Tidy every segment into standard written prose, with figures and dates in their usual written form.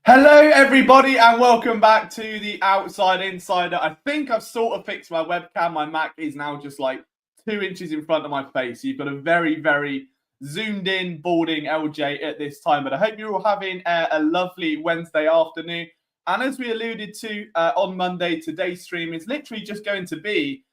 Hello, everybody, and welcome back to the Outside Insider. I think I've sort of fixed my webcam. My Mac is now just like 2 inches in front of my face. You've got a very, very zoomed in, balding LJ at this time. But I hope you're all having a lovely Wednesday afternoon. And as we alluded to on Monday, today's stream is literally just going to be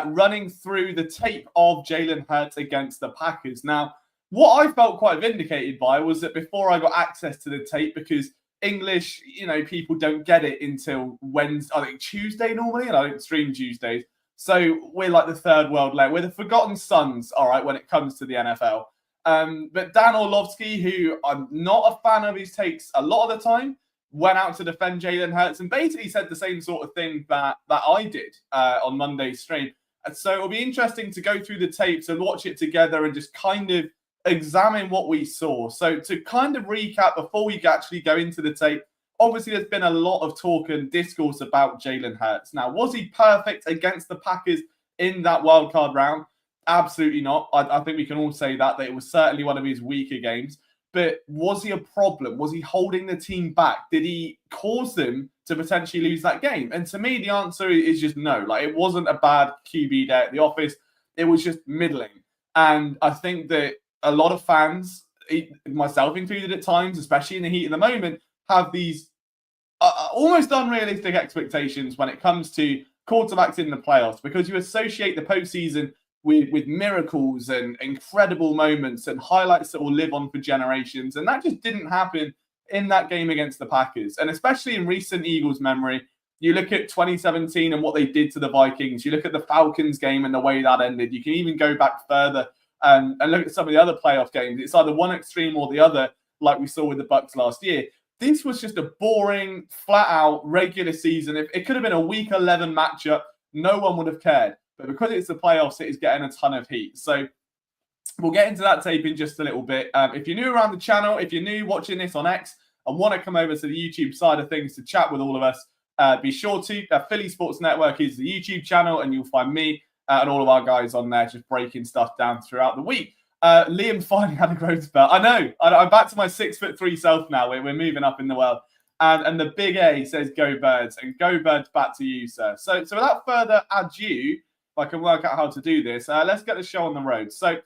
running through the tape of Jalen Hurts against the Packers. Now, what I felt quite vindicated by was that before I got access to the tape, because English, people don't get it until Wednesday, I think Tuesday normally, and I don't stream Tuesdays. So we're like the third world layer. We're the forgotten sons, all right, when it comes to the NFL. But Dan Orlovsky, who I'm not a fan of his takes a lot of the time, went out to defend Jalen Hurts and basically said the same sort of thing that I did on Monday's stream. And so it'll be interesting to go through the tapes and watch it together and just kind of examine what we saw. So to kind of recap before we actually go into the tape, obviously there's been a lot of talk and discourse about Jalen Hurts. Now, was he perfect against the Packers in that wildcard round? Absolutely not. I think we can all say that it was certainly one of his weaker games. But was he a problem? Was he holding the team back? Did he cause them to potentially lose that game? And to me, the answer is just no. Like, it wasn't a bad QB day at the office. It was just middling. And I think that a lot of fans, myself included at times, especially in the heat of the moment, have these almost unrealistic expectations when it comes to quarterbacks in the playoffs, because you associate the postseason with miracles and incredible moments and highlights that will live on for generations. And that just didn't happen in that game against the Packers. And especially in recent Eagles memory, you look at 2017 and what they did to the Vikings. You look at the Falcons game and the way that ended. You can even go back further and look at some of the other playoff games. It's either one extreme or the other, like we saw with the Bucs last year. This was just a boring, flat-out regular season. If it could have been a Week 11 matchup, no one would have cared. But because it's the playoffs, it is getting a ton of heat. So we'll get into that tape in just a little bit. If you're new around the channel, if you're new watching this on X and want to come over to the YouTube side of things to chat with all of us, be sure to. Philly Sports Network is the YouTube channel, and you'll find me and all of our guys on there just breaking stuff down throughout the week. Liam finally had a growth spurt. I know. I'm back to my 6'3" self now. We're moving up in the world. And the big A says go Birds. And go Birds back to you, sir. So without further ado, if I can work out how to do this, let's get the show on the road. So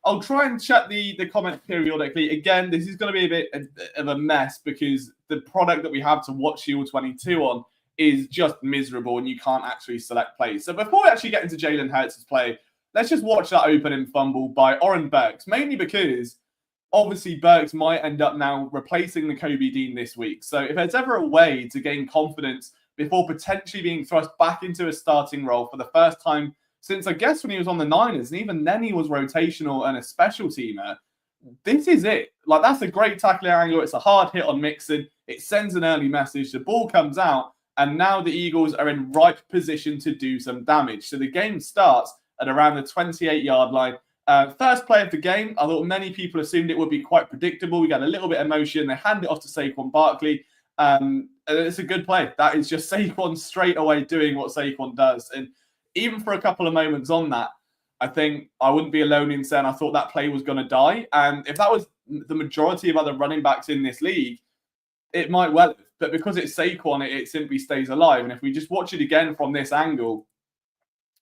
I'll try and check the comments periodically. Again, this is going to be a bit of a mess because the product that we have to watch Shield 22 on is just miserable and you can't actually select plays. So before we actually get into Jalen Hurts' play, let's just watch that opening fumble by Oren Burks, mainly because obviously Burks might end up now replacing the Kobe Dean this week. So if there's ever a way to gain confidence before potentially being thrust back into a starting role for the first time since, I guess, when he was on the Niners, and even then he was rotational and a special teamer, this is it. Like, that's a great tackling angle. It's a hard hit on Mixon. It sends an early message. The ball comes out. And now the Eagles are in ripe position to do some damage. So the game starts at around the 28-yard line. First play of the game, I thought many people assumed it would be quite predictable. We got a little bit of motion. They hand it off to Saquon Barkley. And it's a good play. That is just Saquon straight away doing what Saquon does. And even for a couple of moments on that, I think I wouldn't be alone in saying I thought that play was going to die. And if that was the majority of other running backs in this league, it might well have. But because it's Saquon, it simply stays alive. And if we just watch it again from this angle,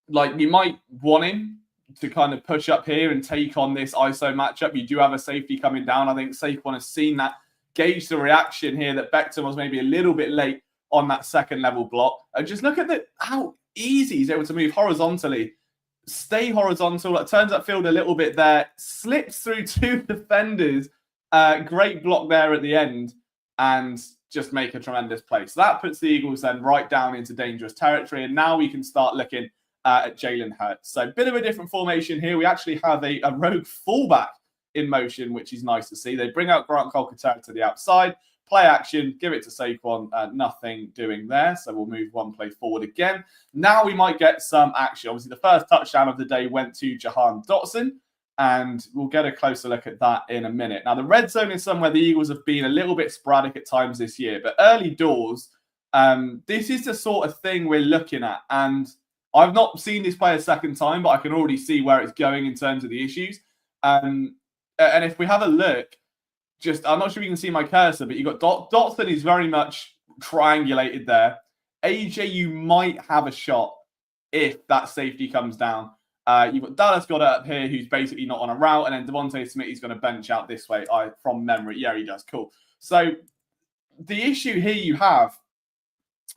like, you might want him to kind of push up here and take on this ISO matchup. You do have a safety coming down. I think Saquon has seen that, gauged the reaction here that Becton was maybe a little bit late on that second level block. And just look at how easy he's able to move horizontally, stay horizontal, it turns upfield a little bit there, slips through two defenders. Great block there at the end, and just make a tremendous play. So that puts the Eagles then right down into dangerous territory. And now we can start looking at Jalen Hurts. So a bit of a different formation here. We actually have a rogue fullback in motion, which is nice to see. They bring out Grant Colcaterra to the outside. Play action, give it to Saquon. Nothing doing there. So we'll move one play forward again. Now we might get some action. Obviously, the first touchdown of the day went to Jahan Dotson. And we'll get a closer look at that in a minute. Now, the red zone is somewhere the Eagles have been a little bit sporadic at times this year. But early doors, this is the sort of thing we're looking at. And I've not seen this play a second time, but I can already see where it's going in terms of the issues. And if we have a look, I'm not sure if you can see my cursor, but you've got Dotson is very much triangulated there. AJ, you might have a shot if that safety comes down. You've got Dallas Goedert up here, who's basically not on a route, and then Devontae Smith is going to bench out this way. From memory, yeah, he does. Cool. So the issue here you have,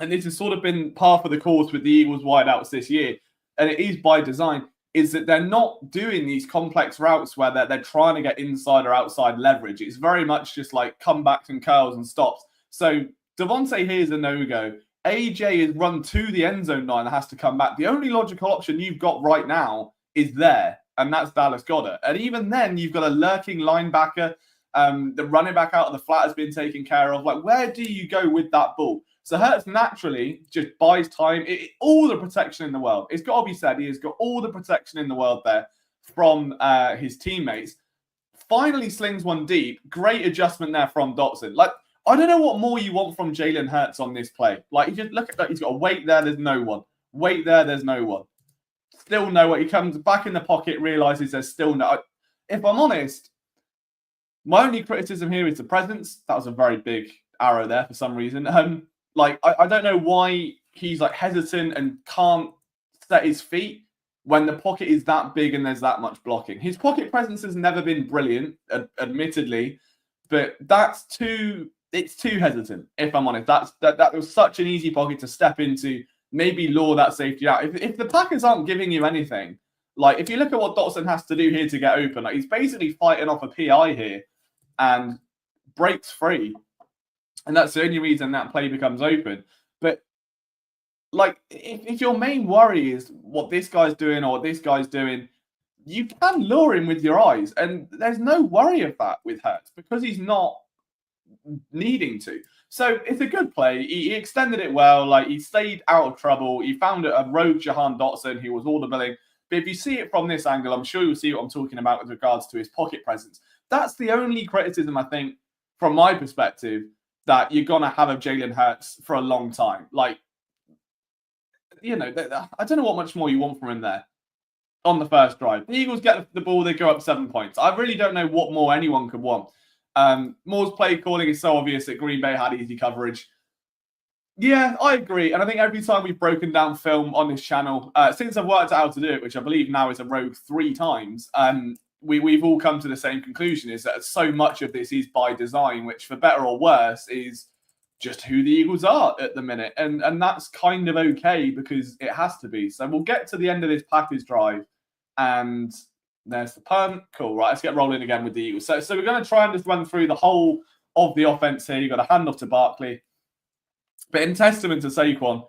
and this has sort of been par for the course with the Eagles wideouts this year, and it is by design, is that they're not doing these complex routes where they're trying to get inside or outside leverage. It's very much just like comebacks and curls and stops. So Devontae here is a no-go. AJ is run to the end zone line and has to come back. The only logical option you've got right now is there, and that's Dallas Goedert. And even then, you've got a lurking linebacker. The running back out of the flat has been taken care of. Like, where do you go with that ball? So Hurts naturally just buys time. All the protection in the world. It's got to be said, he has got all the protection in the world there from his teammates. Finally slings one deep. Great adjustment there from Dotson. Like, I don't know what more you want from Jalen Hurts on this play. Like, you just look at that. He's got a wait there. There's no one. Wait there. There's no one. Still no one. He comes back in the pocket, realizes there's still no. If I'm honest, my only criticism here is the presence. That was a very big arrow there for some reason. I don't know why he's like hesitant and can't set his feet when the pocket is that big and there's that much blocking. His pocket presence has never been brilliant, admittedly, but it's too hesitant, if I'm honest. That was such an easy pocket to step into, maybe lure that safety out. If the Packers aren't giving you anything, like if you look at what Dotson has to do here to get open, like he's basically fighting off a PI here and breaks free. And that's the only reason that play becomes open. But like, if your main worry is what this guy's doing or what this guy's doing, you can lure him with your eyes. And there's no worry of that with Hurts because he's not needing to. So it's a good play. He extended it well. Like, he stayed out of trouble. He found a rogue Jahan Dotson who was audibling. But if you see it from this angle, I'm sure you'll see what I'm talking about with regards to his pocket presence. That's the only criticism, I think, from my perspective, that you're going to have of Jalen Hurts for a long time. Like, you know, I don't know what much more you want from him there on the first drive. The Eagles get the ball, they go up 7 points. I really don't know what more anyone could want. Moore's play calling is so obvious that Green Bay had easy coverage. Yeah, I agree. And I think every time we've broken down film on this channel, since I've worked out how to do it, which I believe now is a rogue 3 times, we've all come to the same conclusion, is that so much of this is by design, which for better or worse is just who the Eagles are at the minute. And that's kind of okay because it has to be. So we'll get to the end of this Packers drive and there's the punt. Cool, right, let's get rolling again with the Eagles. So we're going to try and just run through the whole of the offense here. You've got a handoff to Barkley. But in testament to Saquon,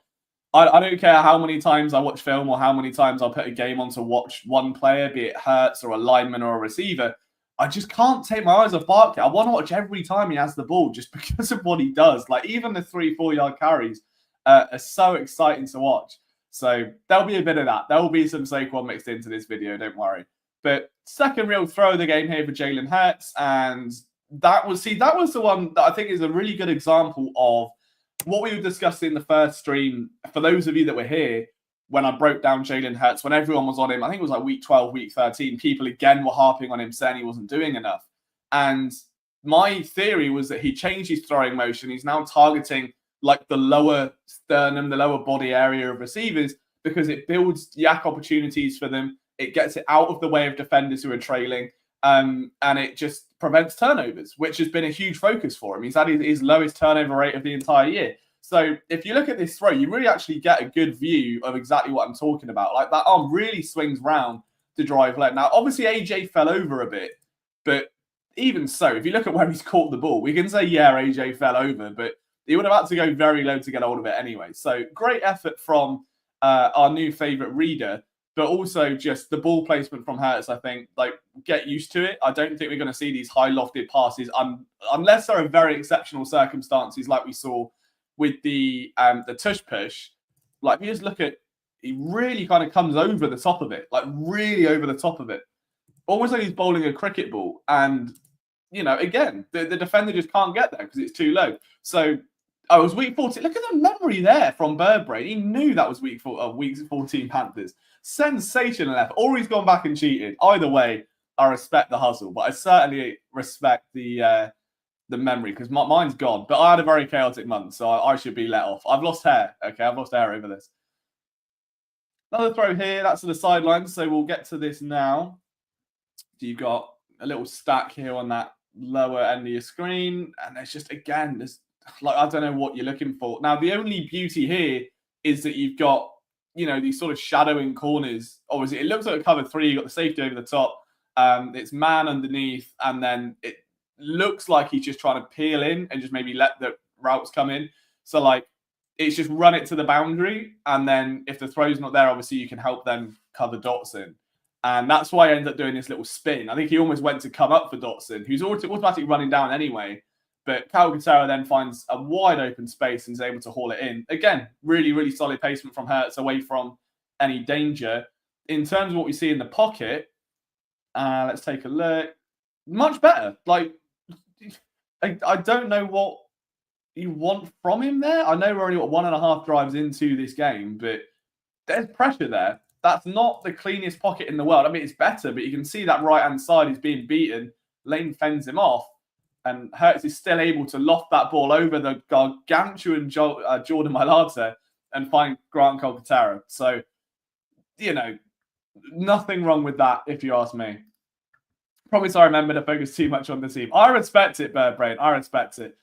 I don't care how many times I watch film or how many times I'll put a game on to watch one player, be it Hurts or a lineman or a receiver. I just can't take my eyes off Barkley. I want to watch every time he has the ball just because of what he does. Like, even the 3-4 yard carries are so exciting to watch. So there'll be a bit of that. There will be some Saquon mixed into this video, don't worry. But second real throw of the game here for Jalen Hurts. And that was the one that I think is a really good example of what we were discussing in the first stream. For those of you that were here when I broke down Jalen Hurts, when everyone was on him, I think it was like week 12, week 13, people again were harping on him, saying he wasn't doing enough. And my theory was that he changed his throwing motion. He's now targeting like the lower sternum, the lower body area of receivers, because it builds yak opportunities for them. It gets it out of the way of defenders who are trailing. And it just prevents turnovers, which has been a huge focus for him. He's had his lowest turnover rate of the entire year. So if you look at this throw, you really actually get a good view of exactly what I'm talking about. Like, that arm really swings round to drive left. Now, obviously, AJ fell over a bit, but even so, if you look at where he's caught the ball, we can say, yeah, AJ fell over, but he would have had to go very low to get hold of it anyway. So great effort from our new favourite reader. But also just the ball placement from Hurts, I think, like, get used to it. I don't think we're going to see these high lofted passes unless there are very exceptional circumstances like we saw with the tush push. Like, if you just look at, he really kind of comes over the top of it, like really over the top of it. Almost like he's bowling a cricket ball. And, you know, again, the defender just can't get there because it's too low. So, it was week 14. Look at the memory there from Birdbrain. He knew that was week 14 Panthers. Sensational effort. Or he's gone back and cheated. Either way, I respect the hustle, but I certainly respect the the memory because mine's gone. But I had a very chaotic month, so I should be let off. I've lost hair. Okay, I've lost hair over this. Another throw here. That's to the sideline. So we'll get to this now. So you've got a little stack here on that lower end of your screen, and there's just there's like I don't know what you're looking for. Now the only beauty here is that you've got these sort of shadowing corners. Obviously, it looks like a cover 3. You've got the safety over the top. It's man underneath, and then it looks like he's just trying to peel in and just maybe let the routes come in. So like it's just run it to the boundary, and then if the throw's not there, obviously you can help them cover Dotson. And that's why I ended up doing this little spin. I think he almost went to come up for Dotson, who's automatically running down anyway. But Calcaterra then finds a wide open space and is able to haul it in. Again, really, really solid placement from Hurts away from any danger. In terms of what we see in the pocket, let's take a look. Much better. Like, I don't know what you want from him there. I know we're only 1.5 drives into this game, but there's pressure there. That's not the cleanest pocket in the world. I mean, it's better, but you can see that right-hand side is being beaten. Lane fends him off, and Hurts is still able to loft that ball over the gargantuan Jordan Mailata and find Grant Calcaterra. So, nothing wrong with that, if you ask me. Promise I remember to focus too much on the team. I respect it, Bird Brain. I respect it.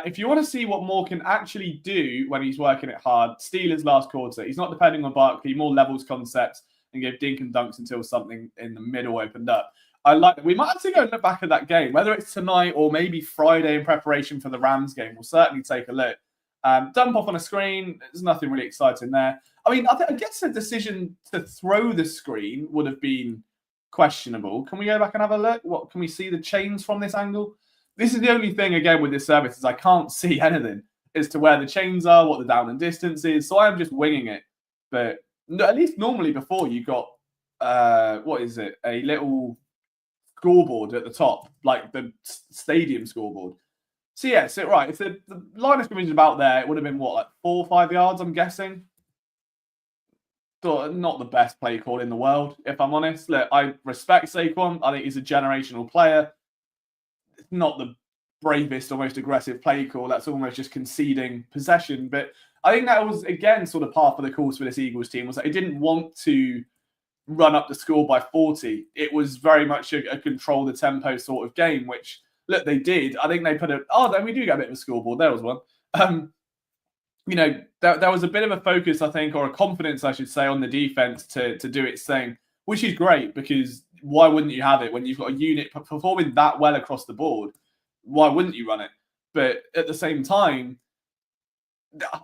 If you want to see what Moore can actually do when he's working it hard, Steelers last quarter. He's not depending on Barkley, more levels concepts, and give dink and dunks until something in the middle opened up. I like that. We might actually go and look back at that game, whether it's tonight or maybe Friday in preparation for the Rams game. We'll certainly take a look. Dump off on a screen. There's nothing really exciting there. I mean, I guess the decision to throw the screen would have been questionable. Can we go back and have a look? What can we see the chains from this angle? This is the only thing, again, with this service is I can't see anything as to where the chains are, what the down and distance is. So I am just winging it. But at least normally before you got, what is it? A little scoreboard at the top, like the stadium scoreboard. So yeah, right. If the line of scrimmage is about there, it would have been what, like 4 or 5 yards, I'm guessing. So not the best play call in the world, if I'm honest. Look, I respect Saquon. I think he's a generational player. It's not the bravest or most aggressive play call. That's almost just conceding possession. But I think that was, again, sort of part of the course for this Eagles team was that it didn't want to run up the score by 40. It was very much a control the tempo sort of game, which, look, they did. I think they put then we do get a bit of a scoreboard. There was one. There was a bit of a focus, I think, or a confidence, I should say, on the defense to do its thing, which is great because why wouldn't you have it when you've got a unit performing that well across the board? Why wouldn't you run it? But at the same time,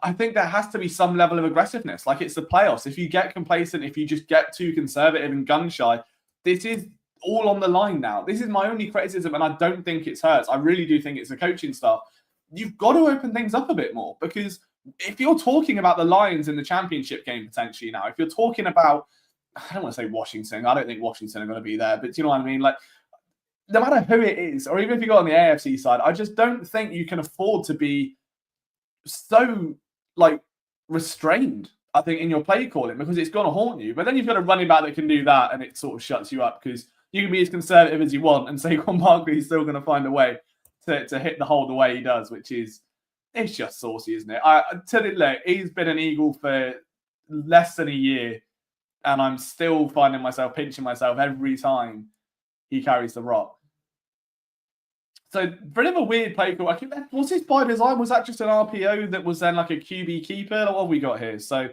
I think there has to be some level of aggressiveness. Like it's the playoffs. If you get complacent, if you just get too conservative and gun shy, this is all on the line now. This is my only criticism, and I don't think it's Hurts. I really do think it's the coaching staff. You've got to open things up a bit more because if you're talking about the Lions in the championship game potentially now, if you're talking about, I don't want to say Washington. I don't think Washington are going to be there, but do you know what I mean? Like, no matter who it is, or even if you go on the AFC side, I just don't think you can afford to be so restrained. I think in your play calling because it's going to haunt you. But then you've got a running back that can do that, and it sort of shuts you up because you can be as conservative as you want, and Saquon Barkley is still going to find a way to hit the hole the way he does, which is it's just saucy, isn't it? He's been an Eagle for less than a year. And I'm still finding myself pinching myself every time he carries the rock. So, bit of a weird play call. Was this by design? Was that just an RPO that was then like a QB keeper? What have we got here? So,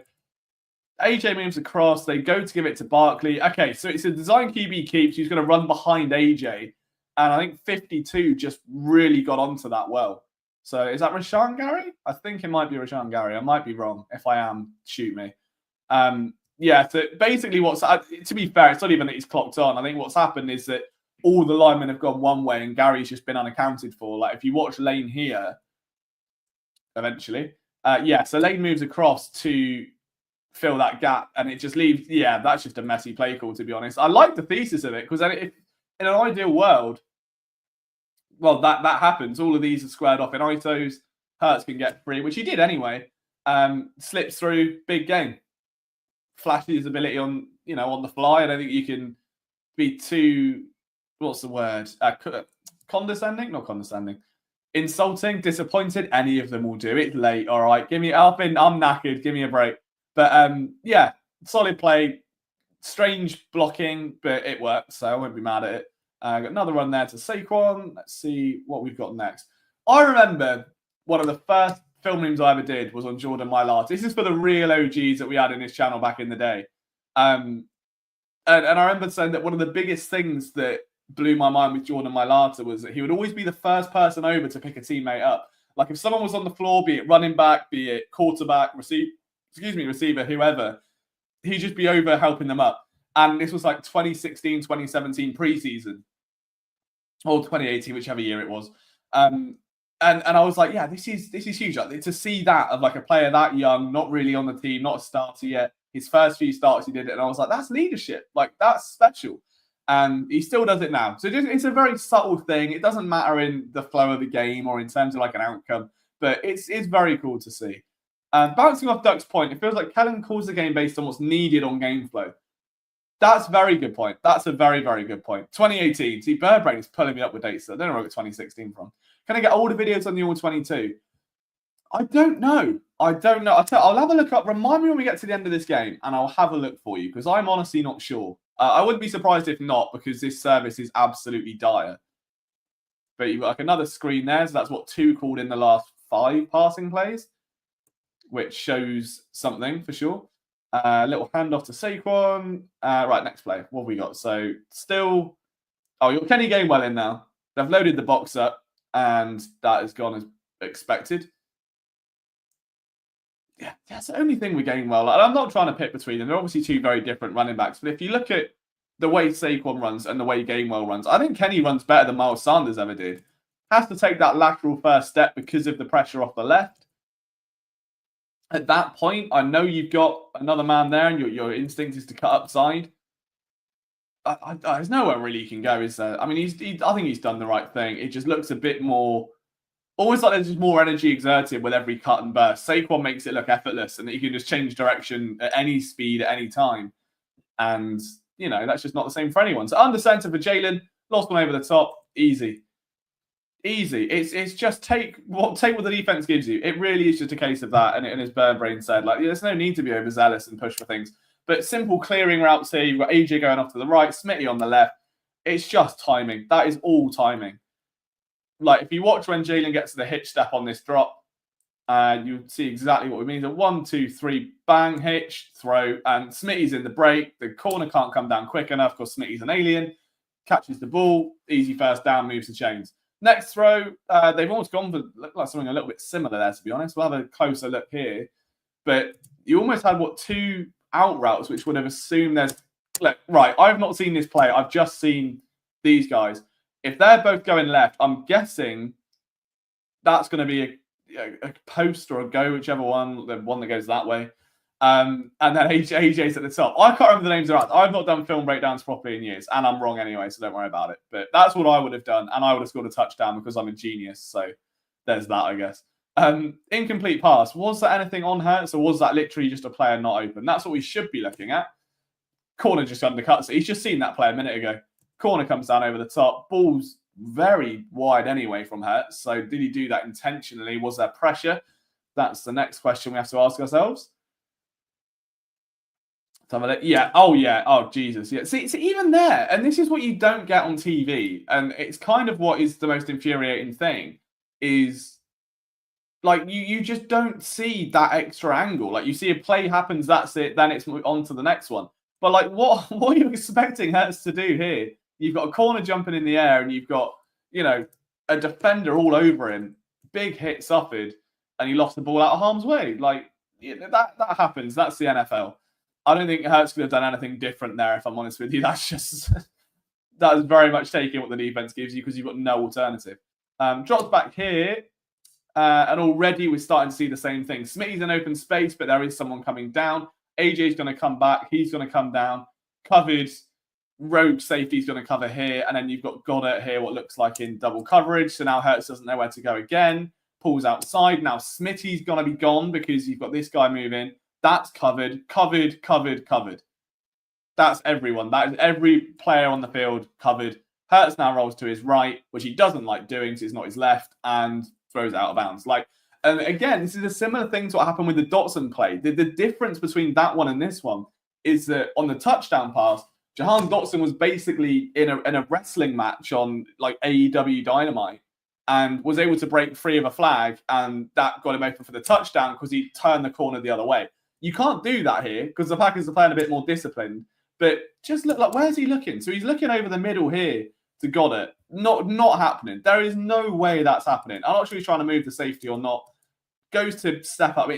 AJ moves across. They go to give it to Barkley. Okay, so it's a design QB keeps. He's going to run behind AJ. And I think 52 just really got onto that well. So, is that Rashawn Gary? I think it might be Rashawn Gary. I might be wrong. If I am, shoot me. Yeah, so basically to be fair, it's not even that he's clocked on. I think what's happened is that all the linemen have gone one way and Gary's just been unaccounted for. Like if you watch Lane here, eventually, so Lane moves across to fill that gap and it just leaves, that's just a messy play call, to be honest. I like the thesis of it because then if in an ideal world, well, that happens. All of these are squared off in ISOs. Hurts can get free, which he did anyway. Slips through, big game. Flashes his ability on the fly. I don't think you can be too, what's the word? Condescending? Not condescending. Insulting, disappointed, any of them will do. It's late, all right. I'm knackered. Give me a break. But yeah, solid play. Strange blocking, but it worked, so I won't be mad at it. Got another run there to Saquon. Let's see what we've got next. I remember one of the first film rooms I ever did was on Jordan Mailata. This is for the real OGs that we had in this channel back in the day. And I remember saying that one of the biggest things that blew my mind with Jordan Mailata was that he would always be the first person over to pick a teammate up. Like if someone was on the floor, be it running back, be it quarterback, receiver, whoever, he'd just be over helping them up. And this was like 2016, 2017 preseason, or 2018, whichever year it was. And I was like, yeah, this is huge. Like, to see that of like a player that young, not really on the team, not a starter yet. His first few starts, he did it, and I was like, that's leadership. Like that's special. And he still does it now. So it's a very subtle thing. It doesn't matter in the flow of the game or in terms of like an outcome, but it's very cool to see. Bouncing off Duck's point, it feels like Kellen calls the game based on what's needed on game flow. That's a very good point. That's a very, very good point. 2018. See, Birdbrain is pulling me up with dates. I don't know where I got 2016 from. Can I get older videos on the All 22? I don't know. I'll have a look up. Remind me when we get to the end of this game, and I'll have a look for you, because I'm honestly not sure. I wouldn't be surprised if not, because this service is absolutely dire. But you've got like another screen there. So that's what 2 called in the last 5 passing plays, which shows something for sure. Little handoff to Saquon. Right, next play. What have we got? So still, you're Kenny Gainwell in now. They've loaded the box up, and that has gone as expected. Yeah, that's the only thing with Gainwell. Like, I'm not trying to pick between them. They're obviously 2 very different running backs. But if you look at the way Saquon runs and the way Gainwell runs, I think Kenny runs better than Miles Sanders ever did. Has to take that lateral first step because of the pressure off the left. At that point, I know you've got another man there, and your instinct is to cut upside. There's nowhere really you can go, is there? I mean, I think he's done the right thing. It just looks a bit more, almost like there's just more energy exerted with every cut and burst. Saquon makes it look effortless, and that you can just change direction at any speed at any time. And, that's just not the same for anyone. So under center for Jalen, lost one over the top, easy. It's just take what the defense gives you. It really is just a case of that. And as Birdbrain said, like, there's no need to be overzealous and push for things. But simple clearing routes here. You've got AJ going off to the right, Smitty on the left. It's just timing. That is all timing. Like if you watch when Jalen gets to the hitch step on this drop, you see exactly what we mean. The 1, 2, 3, bang, hitch, throw, and Smitty's in the break. The corner can't come down quick enough because Smitty's an alien. Catches the ball, easy first down, moves the chains. Next throw, they've almost gone for look like something a little bit similar there, to be honest. We'll have a closer look here. But you almost had, 2 out routes, which would have assumed there's... Look, right, I've not seen this play. I've just seen these guys. If they're both going left, I'm guessing that's going to be a post or a go, whichever one, the one that goes that way. And then AJ's at the top. I can't remember the names of the routes. I've not done film breakdowns properly in years, and I'm wrong anyway, so don't worry about it. But that's what I would have done, and I would have scored a touchdown because I'm a genius. So there's that, I guess. Incomplete pass. Was that anything on Hurts, or was that literally just a player not open? That's what we should be looking at. Corner just undercuts it. He's just seen that play a minute ago. Corner comes down over the top. Ball's very wide anyway from Hurts. So did he do that intentionally? Was there pressure? That's the next question we have to ask ourselves. Yeah. Oh, yeah. Oh, Jesus. Yeah. See, even there, and this is what you don't get on TV, and it's kind of what is the most infuriating thing, is like you just don't see that extra angle. Like you see a play happens, that's it, then it's on to the next one. But like, what are you expecting Hurts to do here? You've got a corner jumping in the air, and you've got, a defender all over him. Big hit suffered, and he lost the ball out of harm's way. Like, that happens. That's the NFL. I don't think Hurts could have done anything different there, if I'm honest with you. That is very much taking what the defense gives you because you've got no alternative. Drops back here, and already we're starting to see the same thing. Smitty's in open space, but there is someone coming down. AJ's going to come back. He's going to come down. Covered. Rogue safety's going to cover here, and then you've got Goddard here, what looks like in double coverage. So now Hurts doesn't know where to go again. Pulls outside. Now Smitty's going to be gone because you've got this guy moving. That's covered. That's everyone. That is every player on the field covered. Hurts now rolls to his right, which he doesn't like doing, so it's not his left, and throws it out of bounds. And again, this is a similar thing to what happened with the Dotson play. The difference between that one and this one is that on the touchdown pass, Jahan Dotson was basically in a wrestling match on like AEW Dynamite and was able to break free of a flag, and that got him open for the touchdown because he turned the corner the other way. You can't do that here because the Packers are playing a bit more disciplined. But just look like, where's he looking? So he's looking over the middle here to Goddard. Not happening. There is no way that's happening. I'm not sure he's trying to move the safety or not. Goes to step up.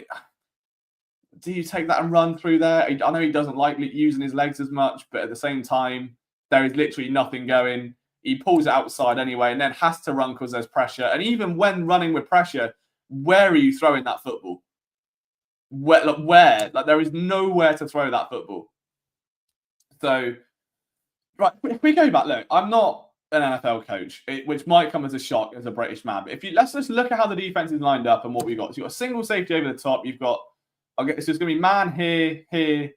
Do you take that and run through there? I know he doesn't like using his legs as much, but at the same time, there is literally nothing going. He pulls it outside anyway and then has to run because there's pressure. And even when running with pressure, where are you throwing that football? Where? Like, there is nowhere to throw that football. So, right, if we go back, look, I'm not an NFL coach, which might come as a shock as a British man. But let's just look at how the defense is lined up and what we've got. So you've got a single safety over the top. You've got, so it's going to be man here,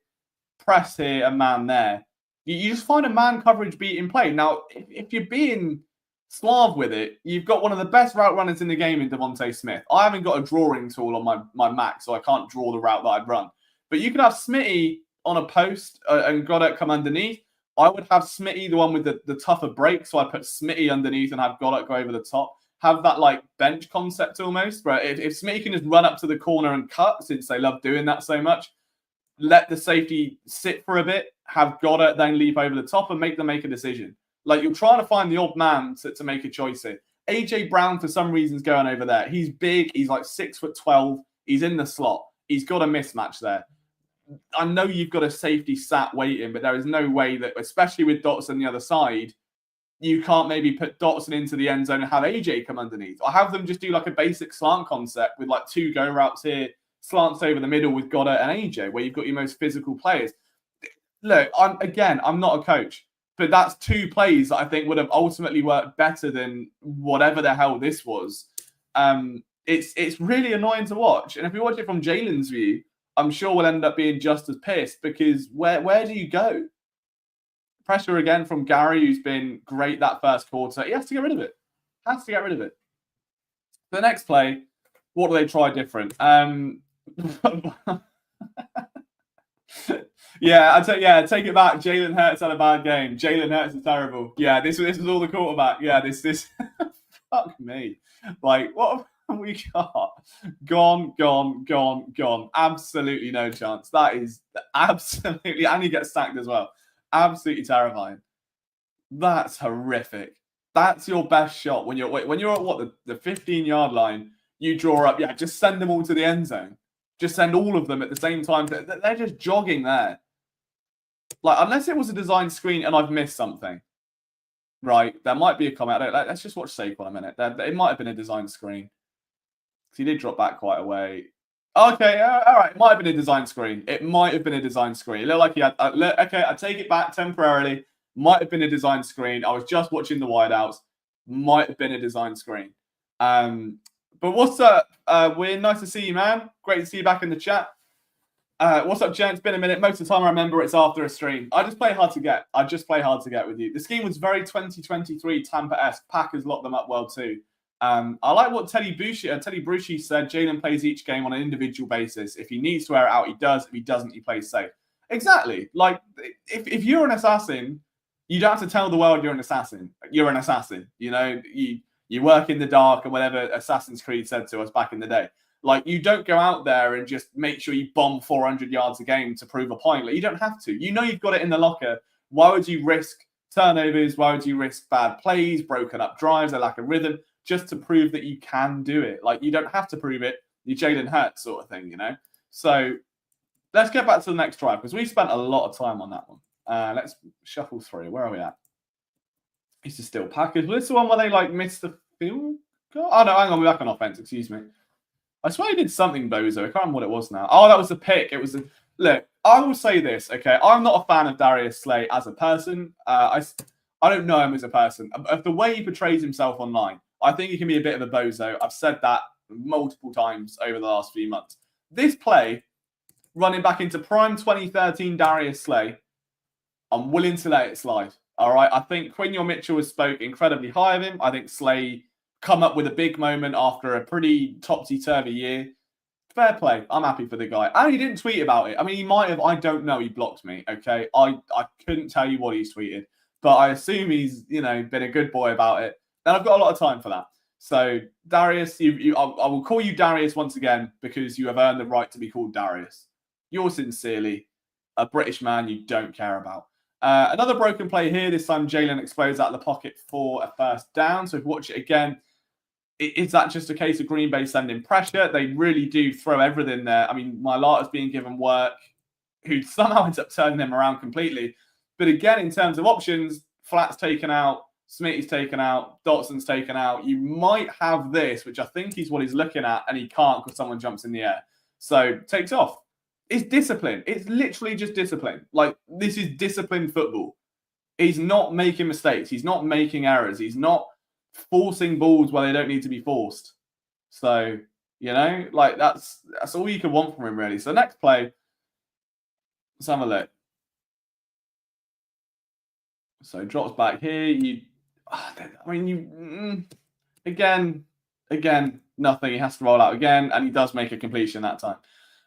press here, and man there. You just find a man coverage beat in play. Now, if you're being suave with it, you've got one of the best route runners in the game in Devontae Smith. I haven't got a drawing tool on my Mac, so I can't draw the route that I'd run. But you could have Smitty on a post and Goddard come underneath. I would have Smitty, the one with the tougher break, so I put Smitty underneath and have Goddard go over the top. Have that like bench concept almost, right? If Smitty can just run up to the corner and cut, since they love doing that so much, let the safety sit for a bit, have Goddard then leap over the top and make them make a decision. Like, you're trying to find the odd man to make a choice here. AJ Brown, for some reason, is going over there. He's big. He's like 6'12". He's in the slot. He's got a mismatch there. I know you've got a safety sat waiting, but there is no way that, especially with Dotson on the other side, you can't maybe put Dotson into the end zone and have AJ come underneath. Or have them just do like a basic slant concept with like two go routes here, slants over the middle with Goddard and AJ, where you've got your most physical players. Look, I'm not a coach, but that's two plays that I think would have ultimately worked better than whatever the hell this was. It's really annoying to watch. And if we watch it from Jalen's view, I'm sure we'll end up being just as pissed, because where do you go? Pressure again from Gary, who's been great that first quarter. He has to get rid of it. The next play, what do they try different? Take it back. Jalen Hurts had a bad game. Jalen Hurts is terrible. Yeah, this was all the quarterback. Yeah, this fuck me. Like, what have we got? Gone. Absolutely no chance. That is absolutely, and he gets sacked as well. Absolutely terrifying. That's horrific. That's your best shot when you're at what, the 15-yard line. You draw up. Yeah, just send them all to the end zone. Just send all of them at the same time. They're just jogging there. Like, unless it was a design screen and I've missed something, right? There might be a comment. Let's just watch Saquon a minute. It might have been a design screen. He did drop back quite a way. Okay, all right. It might have been a design screen. It looked like he had. Okay, I take it back temporarily. Might have been a design screen. I was just watching the wideouts. Might have been a design screen. But what's up? We're nice to see you, man. Great to see you back in the chat. What's up, Jen? It's been a minute. Most of the time I remember it's after a stream. I just play hard to get. With you. The scheme was very 2023 Tampa-esque. Packers locked them up well too. I like what Teddy Bruschi said. Jalen plays each game on an individual basis. If he needs to air it out, he does. If he doesn't, he plays safe. Exactly. Like, if you're an assassin, you don't have to tell the world you're an assassin. You're an assassin. You know, you work in the dark, and whatever Assassin's Creed said to us back in the day. Like, you don't go out there and just make sure you bomb 400 yards a game to prove a point. Like, you don't have to. You know you've got it in the locker. Why would you risk turnovers? Why would you risk bad plays, broken up drives, a lack of rhythm, just to prove that you can do it? Like, you don't have to prove it. You're Jalen Hurts sort of thing, you know? So let's get back to the next drive, because we spent a lot of time on that one. Let's shuffle through. Where are we at? This is still Packers. Well, this is the one where they, like, missed the field goal? Oh, no, hang on. We're back on offense. Excuse me. I swear he did something, Bozo. I can't remember what it was now. Oh, that was the pick. It was Look, I will say this, okay? I'm not a fan of Darius Slay as a person. I don't know him as a person. Of the way he portrays himself online, I think he can be a bit of a bozo. I've said that multiple times over the last few months. This play, running back into prime 2013 Darius Slay, I'm willing to let it slide. All right. I think Quinion Mitchell has spoke incredibly high of him. I think Slay come up with a big moment after a pretty topsy-turvy year. Fair play. I'm happy for the guy. And he didn't tweet about it. I mean, he might have. I don't know. He blocked me. Okay. I couldn't tell you what he's tweeted, but I assume he's, been a good boy about it. And I've got a lot of time for that. So, Darius, I will call you Darius once again because you have earned the right to be called Darius. Yours sincerely, a British man you don't care about. Another broken play here. This time, Jalen explodes out of the pocket for a first down. So, if you watch it again, is that just a case of Green Bay sending pressure? They really do throw everything there. I mean, Mailata's being given work, who somehow ends up turning them around completely. But again, in terms of options, Flat's taken out, Smitty's taken out, Dotson's taken out. You might have this, which I think is what he's looking at, and he can't because someone jumps in the air. So takes off. It's discipline. It's literally just discipline. Like, this is disciplined football. He's not making mistakes. He's not making errors. He's not forcing balls where they don't need to be forced. So, that's all you can want from him, really. So next play, let's have a look. So drops back here. Again, nothing. He has to roll out again, and he does make a completion that time,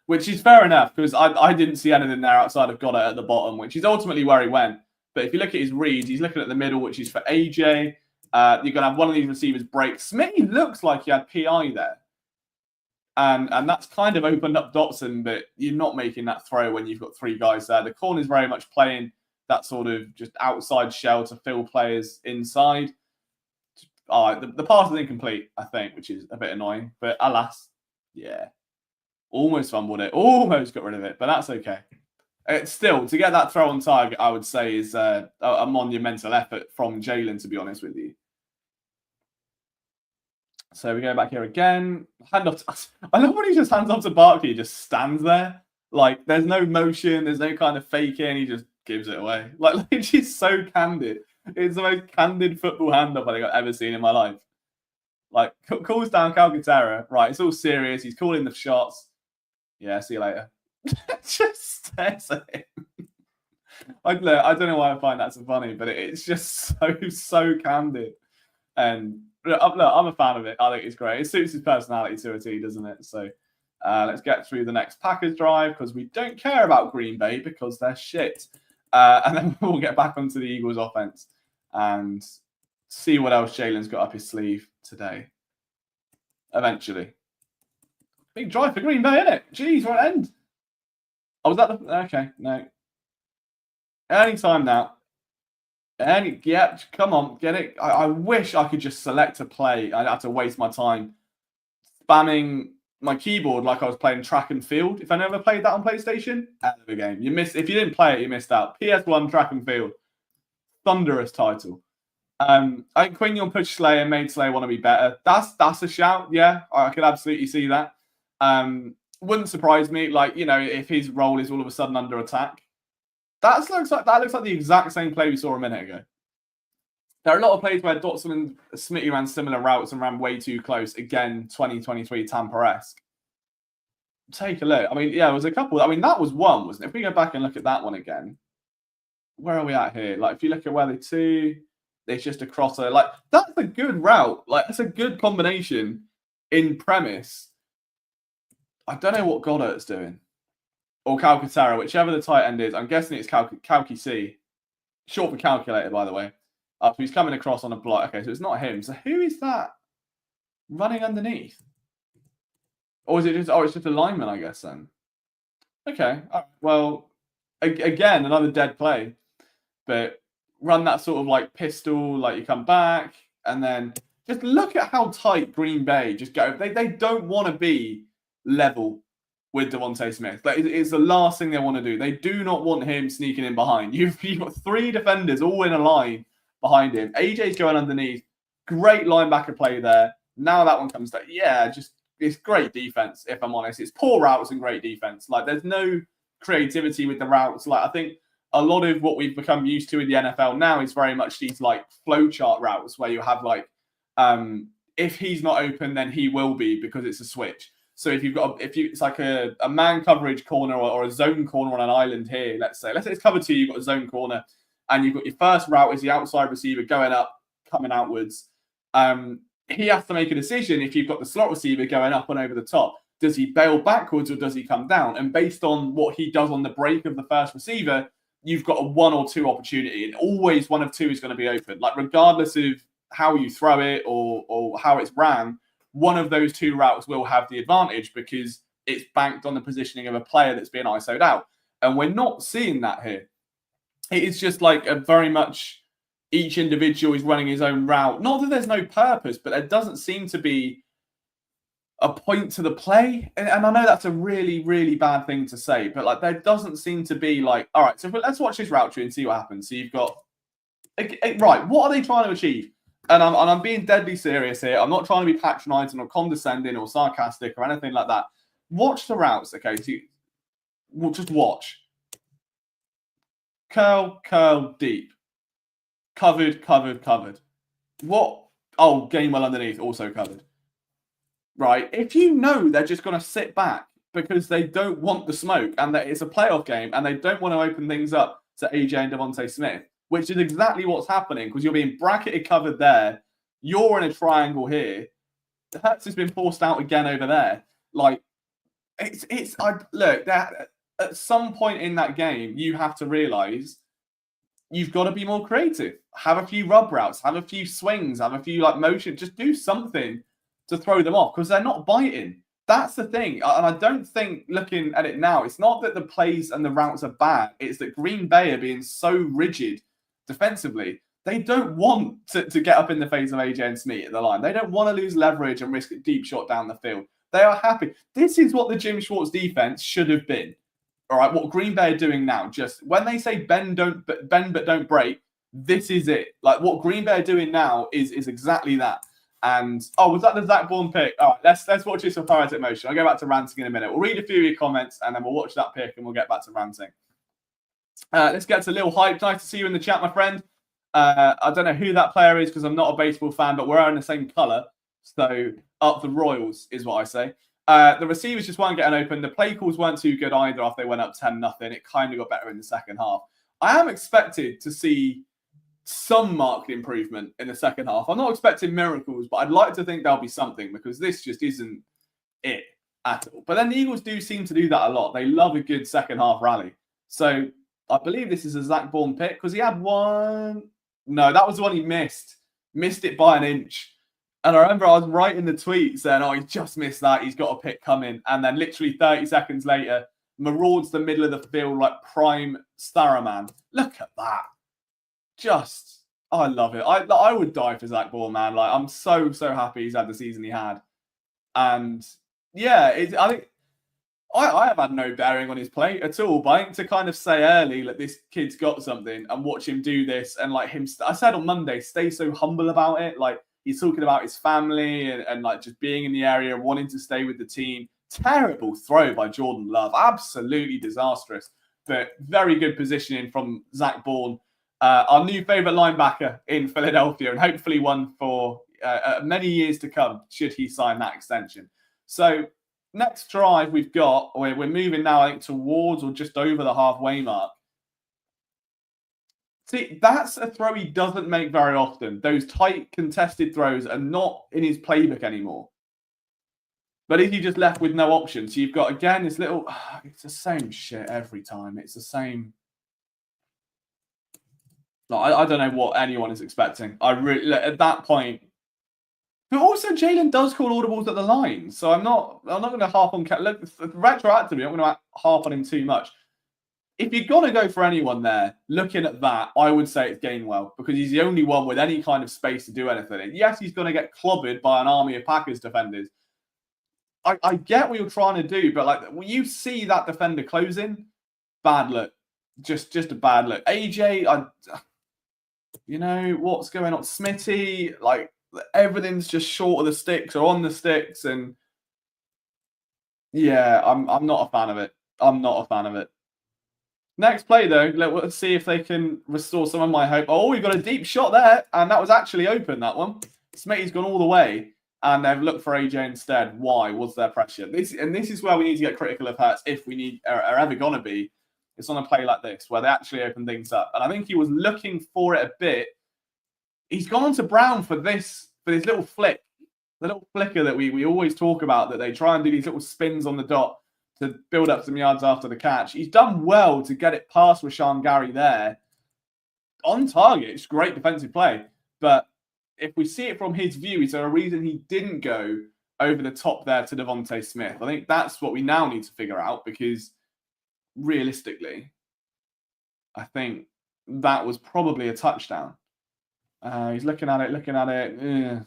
which is fair enough because I didn't see anything there outside of Goddard at the bottom, which is ultimately where he went. But if you look at his reads, he's looking at the middle, which is for AJ. You're going to have one of these receivers break. Smitty looks like he had PI there. And that's kind of opened up Dotson, but you're not making that throw when you've got three guys there. The corner's very much playing that sort of just outside shell to fill players inside. The pass is incomplete, I think, which is a bit annoying. But alas, yeah. Almost fumbled it. Almost got rid of it, but that's okay. It's still, to get that throw on target, I would say, is a monumental effort from Jalen, to be honest with you. So we go back here again. Hand off. I love when he just hands off to Barkley. He just stands there. Like, there's no motion. There's no kind of faking. He just gives it away. Like he's so candid. It's the most candid football handoff I think I've ever seen in my life. Like, calls down Calcaterra. Right, it's all serious. He's calling the shots. Yeah, see you later. Just stares at him. I don't know why I find that so funny, but it's just so candid. And look, I'm a fan of it. I think it's great. It suits his personality to a T, doesn't it? So let's get through the next Packers drive because we don't care about Green Bay because they're shit. And then we'll get back onto the Eagles offense and see what else Jalen's got up his sleeve today. Eventually. Big drive for Green Bay, isn't it? Jeez, what end? Oh, was that the... Okay, no. Anytime now. Yeah, come on, get it. I wish I could just select a play. I'd have to waste my time spamming my keyboard like I was playing track and field. If I never played that on PlayStation, out of the game. If you didn't play it, you missed out. PS1 track and field. Thunderous title. I think Quinion pushed Slay and made Slay want to be better. That's a shout, yeah. I could absolutely see that. Wouldn't surprise me, if his role is all of a sudden under attack. That looks like the exact same play we saw a minute ago. There are a lot of plays where Dotson and Smitty ran similar routes and ran way too close. Again, 2023 Tampa-esque. Take a look. I mean, yeah, there was a couple. I mean, that was one, wasn't it? If we go back and look at that one again, where are we at here? Like, if you look at where it's just a crosser. Like, that's a good route. Like, that's a good combination in premise. I don't know what Goddard's doing. Or Calcaterra, whichever the tight end is. I'm guessing it's Calky C. Short for calculator, by the way. So he's coming across on a block. Okay, so it's not him. So who is that running underneath? Or is it just... Oh, it's just a lineman, I guess, then. Okay. Well, again, another dead play. But run that sort of like pistol, like you come back. And then just look at how tight Green Bay just go. They don't want to be level with Devontae Smith. Like, it's the last thing they want to do. They do not want him sneaking in behind. You've got three defenders all in a line behind him. AJ's going underneath. Great linebacker play there. Now that one comes down. Yeah, just it's great defense, if I'm honest. It's poor routes and great defense. Like, there's no creativity with the routes. Like, I think a lot of what we've become used to in the NFL now is very much these like flowchart routes where you have like, if he's not open, then he will be because it's a switch. So it's like a man coverage corner or a zone corner on an island here, let's say it's cover 2, you've got a zone corner. and you've got your first route is the outside receiver going up, coming outwards. He has to make a decision if you've got the slot receiver going up and over the top. Does he bail backwards or does he come down? And based on what he does on the break of the first receiver, you've got a 1 or 2 opportunity, and always one of 2 is going to be open. Like, regardless of how you throw it or how it's ran, one of those 2 routes will have the advantage because it's banked on the positioning of a player that's being ISO'd out. And we're not seeing that here. It is just like a very much each individual is running his own route. Not that there's no purpose, but there doesn't seem to be a point to the play. And I know that's a really, really bad thing to say, but like there doesn't seem to be like, all right, so let's watch this route tree and see what happens. So you've got, right, what are they trying to achieve? And I'm being deadly serious here. I'm not trying to be patronizing or condescending or sarcastic or anything like that. Watch the routes, okay? So we'll just watch. Curl, curl, deep. Covered, covered, covered. What? Oh, Gainwell underneath, also covered. Right? If you know they're just going to sit back because they don't want the smoke and that it's a playoff game and they don't want to open things up to AJ and Devontae Smith, which is exactly what's happening because you're being bracketed covered there. You're in a triangle here. Hurts has been forced out again over there. Like, look, that at some point in that game, you have to realize you've got to be more creative. Have a few rub routes, have a few swings, have a few like motion. Just do something to throw them off because they're not biting. That's the thing. And I don't think, looking at it now, it's not that the plays and the routes are bad. It's that Green Bay are being so rigid defensively. They don't want to get up in the face of AJ and Smith at the line. They don't want to lose leverage and risk a deep shot down the field. They are happy. This is what the Jim Schwartz defense should have been. All right, what Green Bay are doing now, just when they say bend but don't break, this is it. Like what Green Bay are doing now is exactly that. And was that the Zach Bourne pick? All right, let's watch this for poetic motion. I'll go back to ranting in a minute. We'll read a few of your comments and then we'll watch that pick and we'll get back to ranting. Let's get to Lil Hype. Nice to see you in the chat, my friend. I don't know who that player is because I'm not a baseball fan, but we're in the same colour. So up the Royals is what I say. The receivers just weren't getting open. The play calls weren't too good either after they went up 10-0. It kind of got better in the second half. I am expected to see some marked improvement in the second half. I'm not expecting miracles, but I'd like to think there'll be something because this just isn't it at all. But then the Eagles do seem to do that a lot. They love a good second half rally. So I believe this is a Zach Bourne pick because he had one. No, that was the one he missed. Missed it by an inch. And I remember I was writing the tweet saying, he just missed that. He's got a pick coming. And then literally 30 seconds later, marauds the middle of the field like prime Starraman. Look at that. I love it. I would die for Zach Bourne, man. Like, I'm so happy he's had the season he had. And yeah, I think I have had no bearing on his play at all. But I think to kind of say early, like, this kid's got something and watch him do this. And like him, I said on Monday, stay so humble about it. Like, he's talking about his family and like just being in the area, wanting to stay with the team. Terrible throw by Jordan Love. Absolutely disastrous. But very good positioning from Zach Bourne. Our new favourite linebacker in Philadelphia, and hopefully one for many years to come, should he sign that extension. So next drive we've got, we're moving now, I think, towards or just over the halfway mark. See, that's a throw he doesn't make very often. Those tight, contested throws are not in his playbook anymore. But if you just left with no options, so you've got, again, this little... it's the same shit every time. It's the same... I don't know what anyone is expecting. At that point, but also Jalen does call audibles at the line, so I'm not going to harp on. Look, retroactively, I'm going to harp on him too much. If you're going to go for anyone there, looking at that, I would say it's Gainwell because he's the only one with any kind of space to do anything. And yes, he's going to get clobbered by an army of Packers defenders. I get what you're trying to do, but like when you see that defender closing, bad look, just a bad look. AJ, you know, what's going on? Smitty, like, everything's just short of the sticks or on the sticks. And, yeah, I'm not a fan of it. I'm not a fan of it. Next play, though, let's see if they can restore some of my hope. Oh, we've got a deep shot there. And that was actually open, that one. Smitty's gone all the way. And they've looked for AJ instead. Why? Was there pressure? This is where we need to get critical of Hurts if we are ever going to be. It's on a play like this where they actually open things up. And I think he was looking for it a bit. He's gone on to Brown for this little flick, the little flicker that we always talk about, that they try and do these little spins on the dot to build up some yards after the catch. He's done well to get it past Rashan Gary there. On target, it's great defensive play. But if we see it from his view, is there a reason he didn't go over the top there to Devontae Smith? I think that's what we now need to figure out, because realistically, I think that was probably a touchdown. He's looking at it.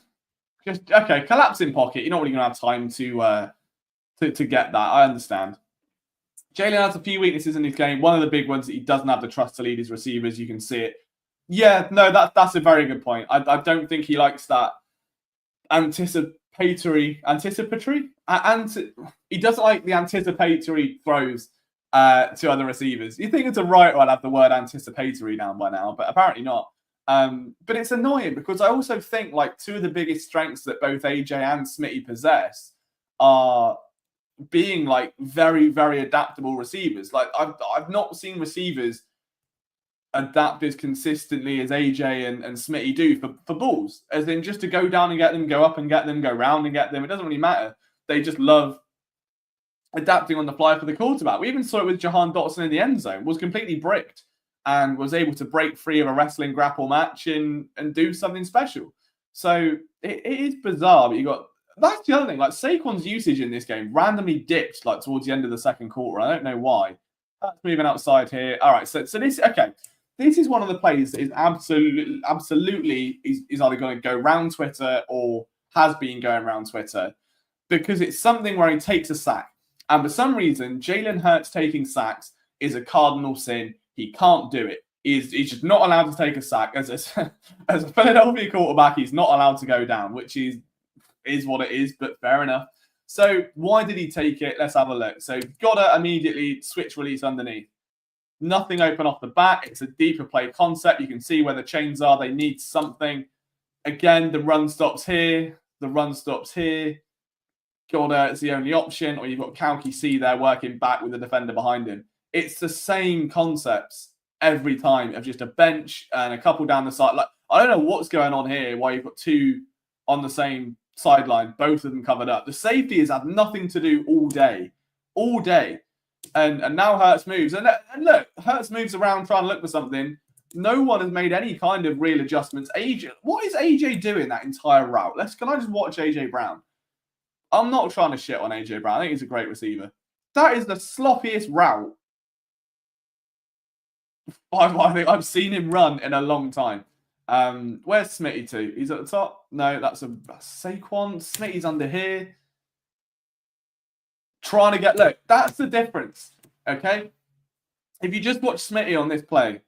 Just okay, collapse in pocket. You're not really going to have time to get that. I understand. Jalen has a few weaknesses in his game. One of the big ones that he doesn't have the trust to lead his receivers. You can see it. Yeah, no, that's a very good point. I don't think he likes that anticipatory. He doesn't like the anticipatory throws to other receivers. You think it's a writer, I'd have the word anticipatory down by now, but apparently not. But it's annoying because I also think like two of the biggest strengths that both AJ and Smitty possess are being like very, very adaptable receivers. Like I've not seen receivers adapt as consistently as AJ and Smitty do for balls, as in just to go down and get them, go up and get them, go round and get them. It doesn't really matter. They just love adapting on the fly for the quarterback. We even saw it with Jahan Dotson in the end zone, was completely bricked and was able to break free of a wrestling grapple match and do something special. So it is bizarre, but that's the other thing. Like Saquon's usage in this game randomly dipped like towards the end of the second quarter. I don't know why. That's moving outside here. All right, so this okay. This is one of the plays that is absolutely is either going to go round Twitter or has been going around Twitter, because it's something where he takes a sack. And for some reason, Jalen Hurts taking sacks is a cardinal sin. He can't do it. He's just not allowed to take a sack. As a Philadelphia quarterback, he's not allowed to go down, which is what it is, but fair enough. So why did he take it? Let's have a look. So gotta immediately switch release underneath. Nothing open off the bat. It's a deeper play concept. You can see where the chains are. They need something. Again, the run stops here. The run stops here. Goddard is the only option, or you've got Kalki C there working back with the defender behind him. It's the same concepts every time of just a bench and a couple down the side. Like I don't know what's going on here, why you've got two on the same sideline, both of them covered up. The safety has had nothing to do all day. And now Hurts moves. And look, Hurts moves around trying to look for something. No one has made any kind of real adjustments. What is AJ doing that entire route? Can I just watch AJ Brown? I'm not trying to shit on AJ Brown. I think he's a great receiver. That is the sloppiest route I think I've seen him run in a long time. Where's Smitty to? He's at the top. No, that's Saquon. Smitty's under here. Trying to get, look, that's the difference. Okay. If you just watch Smitty on this play,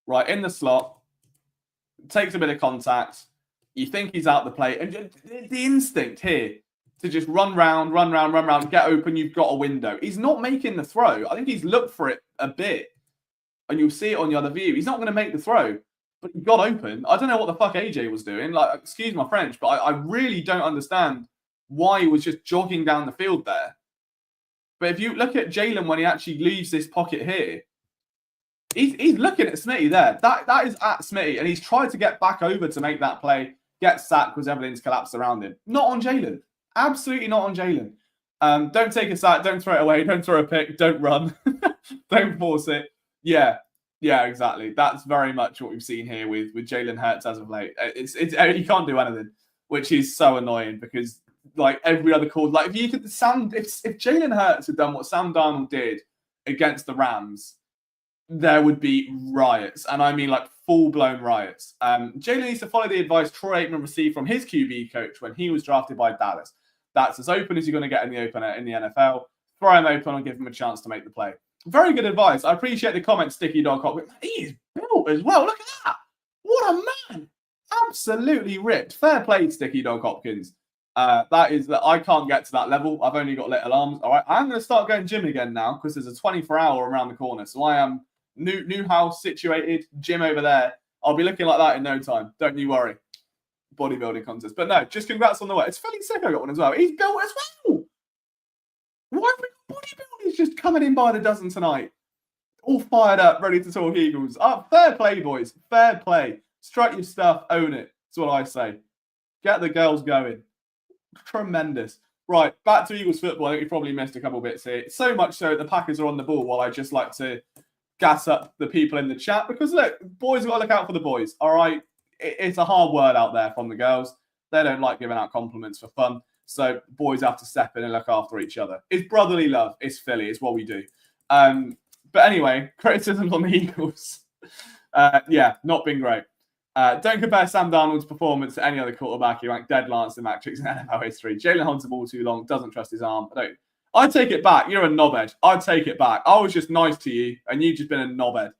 right in the slot, takes a bit of contact, you think he's out the play, and the instinct here to just run round, get open, you've got a window. He's not making the throw. I think he's looked for it a bit, and you'll see it on the other view. He's not going to make the throw, but he got open. I don't know what the fuck AJ was doing. Like, excuse my French, but I really don't understand why he was just jogging down the field there. But if you look at Jalen when he actually leaves this pocket here, he's looking at Smitty there. That is at Smitty, and he's tried to get back over to make that play, get sacked because everything's collapsed around him. Not on Jalen. Absolutely not on Jalen. Don't take a sack. Don't throw it away. Don't throw a pick. Don't run. Don't force it. Yeah, exactly. That's very much what we've seen here with Jalen Hurts as of late. It's he can't do anything, which is so annoying because like every other call, like if Jalen Hurts had done what Sam Darnold did against the Rams, there would be riots, and I mean like full-blown riots. Jalen needs to follow the advice Troy Aikman received from his QB coach when he was drafted by Dallas. That's as open as you're going to get in the NFL. Throw him open and give him a chance to make the play. Very good advice. I appreciate the comment, Sticky Dog Hopkins. He is built as well. Look at that. What a man. Absolutely ripped. Fair play, Sticky Dog Hopkins. I can't get to that level. I've only got little arms. All right, I'm going to start going gym again now because there's a 24-hour around the corner. So I am new house situated, gym over there. I'll be looking like that in no time. Don't you worry. Bodybuilding contest. But no, just congrats on the way. It's fairly sick I got one as well. He's built as well. Why have we got bodybuilders just coming in by the dozen tonight? all fired up, ready to talk Eagles. Fair play, boys. Fair play. Strike your stuff, own it. That's what I say. Get the girls going. Tremendous. Right, back to Eagles football. I think we probably missed a couple bits here. So much so that the Packers are on the ball while I just like to gas up the people in the chat. Because look, boys have got to look out for the boys. All right? It's a hard word out there from the girls. They don't like giving out compliments for fun. So boys have to step in and look after each other. It's brotherly love. It's Philly. It's what we do. But anyway, criticisms on the Eagles. Yeah, not been great. Don't compare Sam Darnold's performance to any other quarterback. He ranked dead last in metrics in NFL history. Jalen holds the ball too long, doesn't trust his arm. I'd take it back. You're a knobhead. I'd take it back. I was just nice to you, and you've just been a knobhead.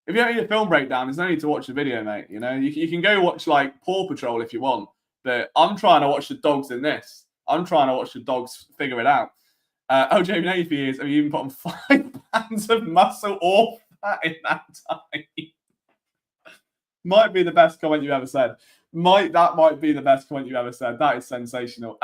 If you don't need a film breakdown, there's no need to watch the video, mate. You know, you can go watch like Paw Patrol if you want, but I'm trying to watch the dogs in this. I'm trying to watch the dogs figure it out. OJ, been 80 years. Have you even put on 5 pounds of muscle or fat in that time? Might be the best comment you've ever said. That might be the best comment you've ever said. That is sensational.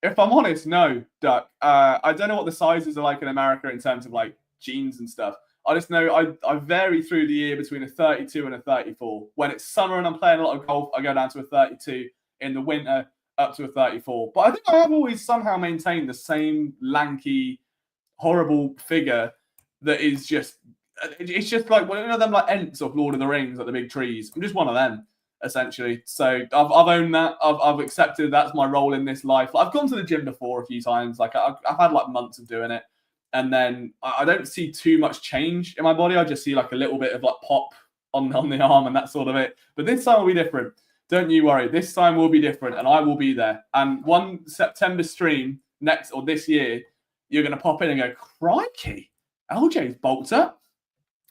If I'm honest, no, Duck. I don't know what the sizes are like in America in terms of like jeans and stuff. I just know I vary through the year between a 32 and a 34. When it's summer and I'm playing a lot of golf, I go down to a 32. In the winter, up to a 34. But I think I have always somehow maintained the same lanky, horrible figure that is just... It's just like one of them like Ents of Lord of the Rings, like the big trees. I'm just one of them, essentially. So I've owned that. I've accepted that's my role in this life. Like, I've gone to the gym before a few times. Like I've had like months of doing it. And then I don't see too much change in my body. I just see like a little bit of like pop on the arm and that sort of it. But this time will be different. Don't you worry. This time will be different and I will be there. And one September stream next or this year, you're going to pop in and go, crikey, LJ's bulked up.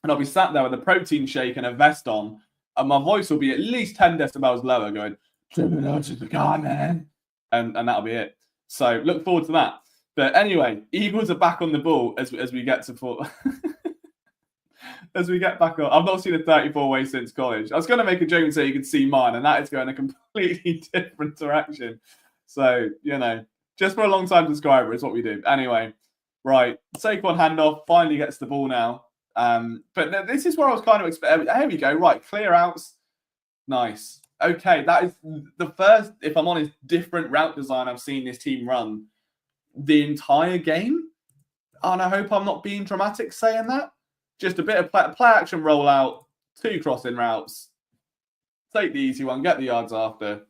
And I'll be sat there with a protein shake and a vest on. And my voice will be at least 10 decibels lower going, the guy, man. And that'll be it. So look forward to that. But anyway, Eagles are back on the ball as we get to as we get back on. I've not seen a 34 way since college. I was going to make a joke and say you could see mine, and that is going a completely different direction. So, you know, just for a long time subscriber is what we do. Anyway, right. Saquon handoff finally gets the ball now. But this is where I was kind of expecting. There we go. Right. Clear outs. Nice. Okay. That is the first, if I'm honest, different route design I've seen this team run the entire game. And I hope I'm not being dramatic saying that. Just a bit of play action rollout, 2 crossing routes. Take the easy one, get the yards after.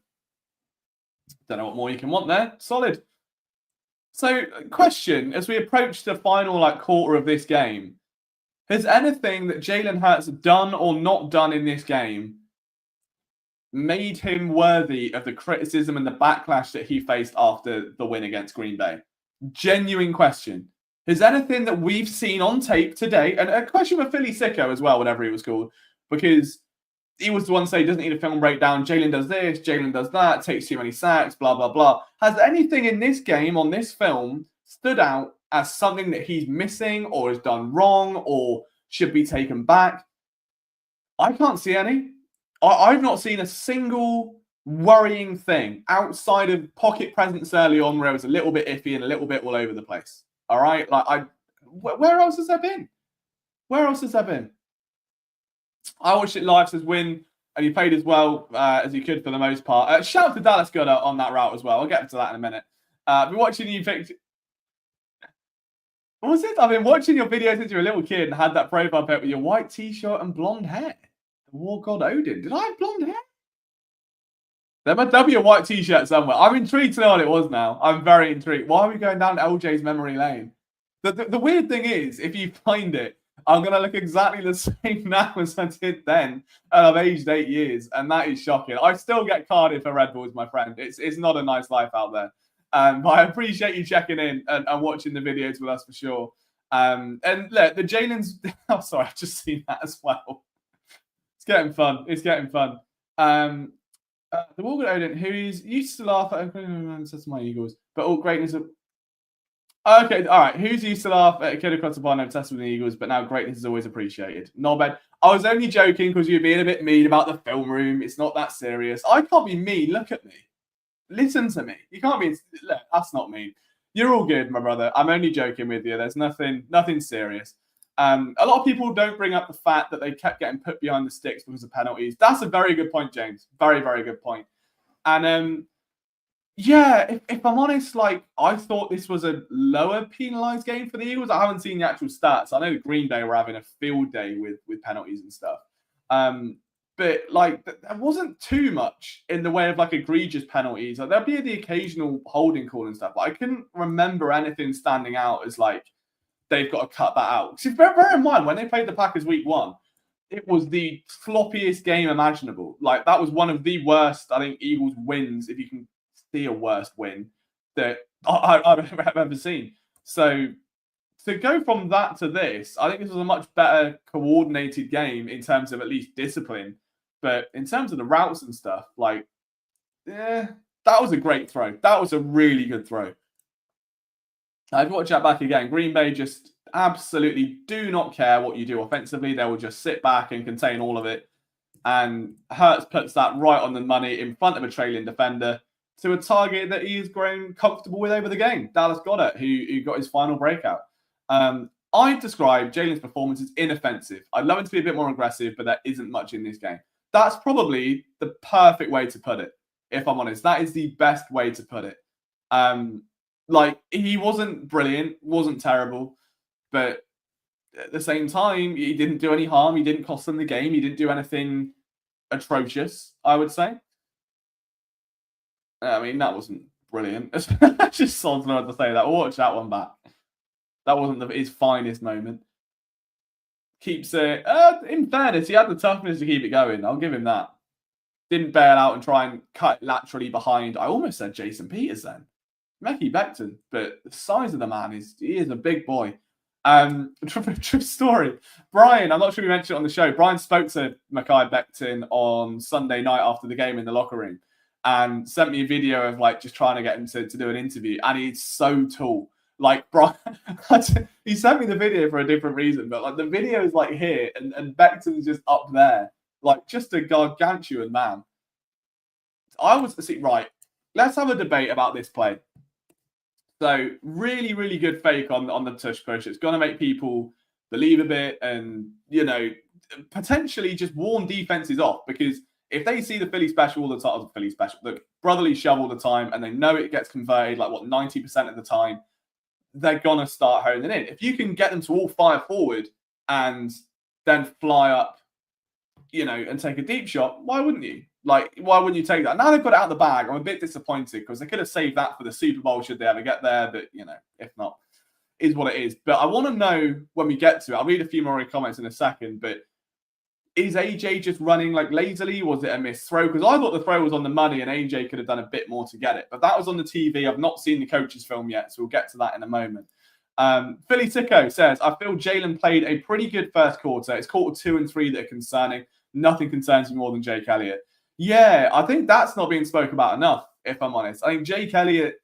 Don't know what more you can want there. Solid. So, question, as we approach the final quarter of this game, has anything that Jalen Hurts done or not done in this game made him worthy of the criticism and the backlash that he faced after the win against Green Bay? Genuine question. Is anything that we've seen on tape today, and a question for Philly Sicko as well, whatever he was called, because he was the one to say he doesn't need a film breakdown. Jalen does this, Jalen does that, takes too many sacks, blah, blah, blah. Has anything in this game, on this film, stood out as something that he's missing or has done wrong or should be taken back? I can't see any. I've not seen a single worrying thing outside of pocket presence early on where it was a little bit iffy and a little bit all over the place. All right? Where else has there been? Where else has there been? I watched it live, says Win, and he played as well as he could for the most part. Shout out to Dallas Goddard on that route as well. I'll get to that in a minute. I've been watching you pick... What was it? I've been watching your videos since you were a little kid and had that profile pic with your white t-shirt and blonde hair. The War God Odin. Did I have blonde hair? There'll be a white t-shirt somewhere. I'm intrigued to know what it was now. I'm very intrigued. Why are we going down LJ's memory lane? The weird thing is, if you find it, I'm going to look exactly the same now as I did then. And I've aged 8 years. And that is shocking. I still get carded for Red Bulls, my friend. It's not a nice life out there. But I appreciate you checking in and watching the videos with us for sure. And look, the Jalen's... Oh, sorry, I've just seen that as well. It's getting fun. It's getting fun. The Walker Odin, who used to laugh at says my Eagles, but all greatness of... Okay, all right. Who's used to laugh at a kid across the bar and obsessed with the Eagles, but now greatness is always appreciated? Knobhead. I was only joking because you're being a bit mean about the film room. It's not that serious. I can't be mean. Look at me. Listen to me. You can't be... Look, that's not mean. You're all good, my brother. I'm only joking with you. There's nothing serious. A lot of people don't bring up the fact that they kept getting put behind the sticks because of penalties. That's a very good point, James. Very, very good point. And yeah, if I'm honest, like I thought this was a lower penalised game for the Eagles. I haven't seen the actual stats. I know Green Bay were having a field day with penalties and stuff. But like there wasn't too much in the way of like egregious penalties. Like there'd be the occasional holding call and stuff, but I couldn't remember anything standing out as like they've got to cut that out. Because bear in mind, when they played the Packers week 1, it was the floppiest game imaginable. Like that was one of the worst, I think, Eagles wins, if you can see a worst win, that I've ever seen. So to go from that to this, I think this was a much better coordinated game in terms of at least discipline. But in terms of the routes and stuff, like, yeah, that was a great throw. That was a really good throw. I've watched that back again. Green Bay just absolutely do not care what you do offensively. They will just sit back and contain all of it. And Hurts puts that right on the money in front of a trailing defender to a target that he has grown comfortable with over the game. Dallas Goedert, who got his final breakout. I'd describe Jalen's performance as inoffensive. I'd love him to be a bit more aggressive, but there isn't much in this game. That's probably the perfect way to put it, if I'm honest. That is the best way to put it. Like, he wasn't brilliant, wasn't terrible, but at the same time, he didn't do any harm. He didn't cost them the game. He didn't do anything atrocious, I would say. I mean, that wasn't brilliant. I just don't know what to say that. Watch that one back. That wasn't his finest moment. Keeps it. In fairness, he had the toughness to keep it going. I'll give him that. Didn't bail out and try and cut laterally behind. I almost said Jason Peters then. Mekhi Becton, but the size of the man he is a big boy. True story. Brian, I'm not sure we mentioned it on the show. Brian spoke to Mekhi Becton on Sunday night after the game in the locker room and sent me a video of like just trying to get him to do an interview. And he's so tall. Like, Brian, he sent me the video for a different reason, but like the video is like here and Becton's just up there. Like just a gargantuan man. Right. Let's have a debate about this play. So really, really good fake on the tush push. It's going to make people believe a bit and, you know, potentially just warn defenses off because if they see the Philly special all the time, the brotherly shove all the time, and they know it gets converted like 90% of the time, they're going to start honing in. If you can get them to all fire forward and then fly up, you know, and take a deep shot, why wouldn't you? Like, why wouldn't you take that? Now they've got it out of the bag. I'm a bit disappointed because they could have saved that for the Super Bowl should they ever get there. But, you know, if not, is what it is. But I want to know when we get to it. I'll read a few more comments in a second. But is AJ just running like lazily? Was it a missed throw? Because I thought the throw was on the money and AJ could have done a bit more to get it. But that was on the TV. I've not seen the coach's film yet. So we'll get to that in a moment. Philly Sicko says, I feel Jalen played a pretty good first quarter. It's quarter 2 and 3 that are concerning. Nothing concerns me more than Jake Elliott. Yeah, I think that's not being spoke about enough, if I'm honest. I think Jake Elliott,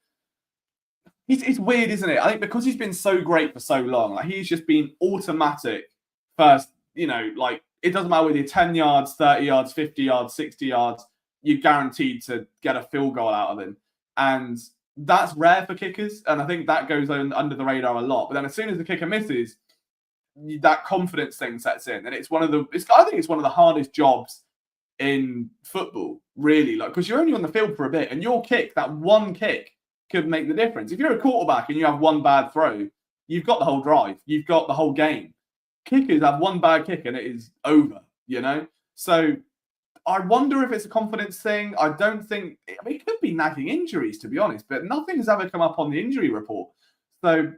it's weird, isn't it? I think because he's been so great for so long, like he's just been automatic first, you know, like it doesn't matter whether you're 10 yards, 30 yards, 50 yards, 60 yards, you're guaranteed to get a field goal out of him. And that's rare for kickers. And I think that goes under the radar a lot. But then as soon as the kicker misses, that confidence thing sets in. And I think it's one of the hardest jobs in football, really, like because you're only on the field for a bit, and your kick, that one kick, could make the difference. If you're a quarterback and you have one bad throw, you've got the whole drive, you've got the whole game. Kickers have one bad kick and it is over, you know. So I wonder if it's a confidence thing. I don't think. I mean, it could be nagging injuries, to be honest, but nothing has ever come up on the injury report. So I'm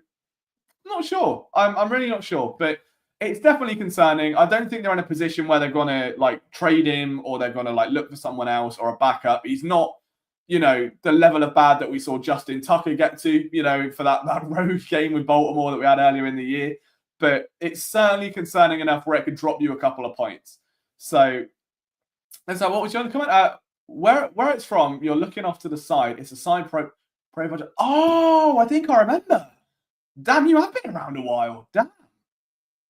not sure. I'm really not sure, but. It's definitely concerning. I don't think they're in a position where they're going to like trade him or they're going to like look for someone else or a backup. He's not, you know, the level of bad that we saw Justin Tucker get to, you know, for that road game with Baltimore that we had earlier in the year. But it's certainly concerning enough where it could drop you a couple of points. So what was your other comment? Where it's from, you're looking off to the side. It's a side pro budget. Oh, I think I remember. Damn, you have been around a while. Damn.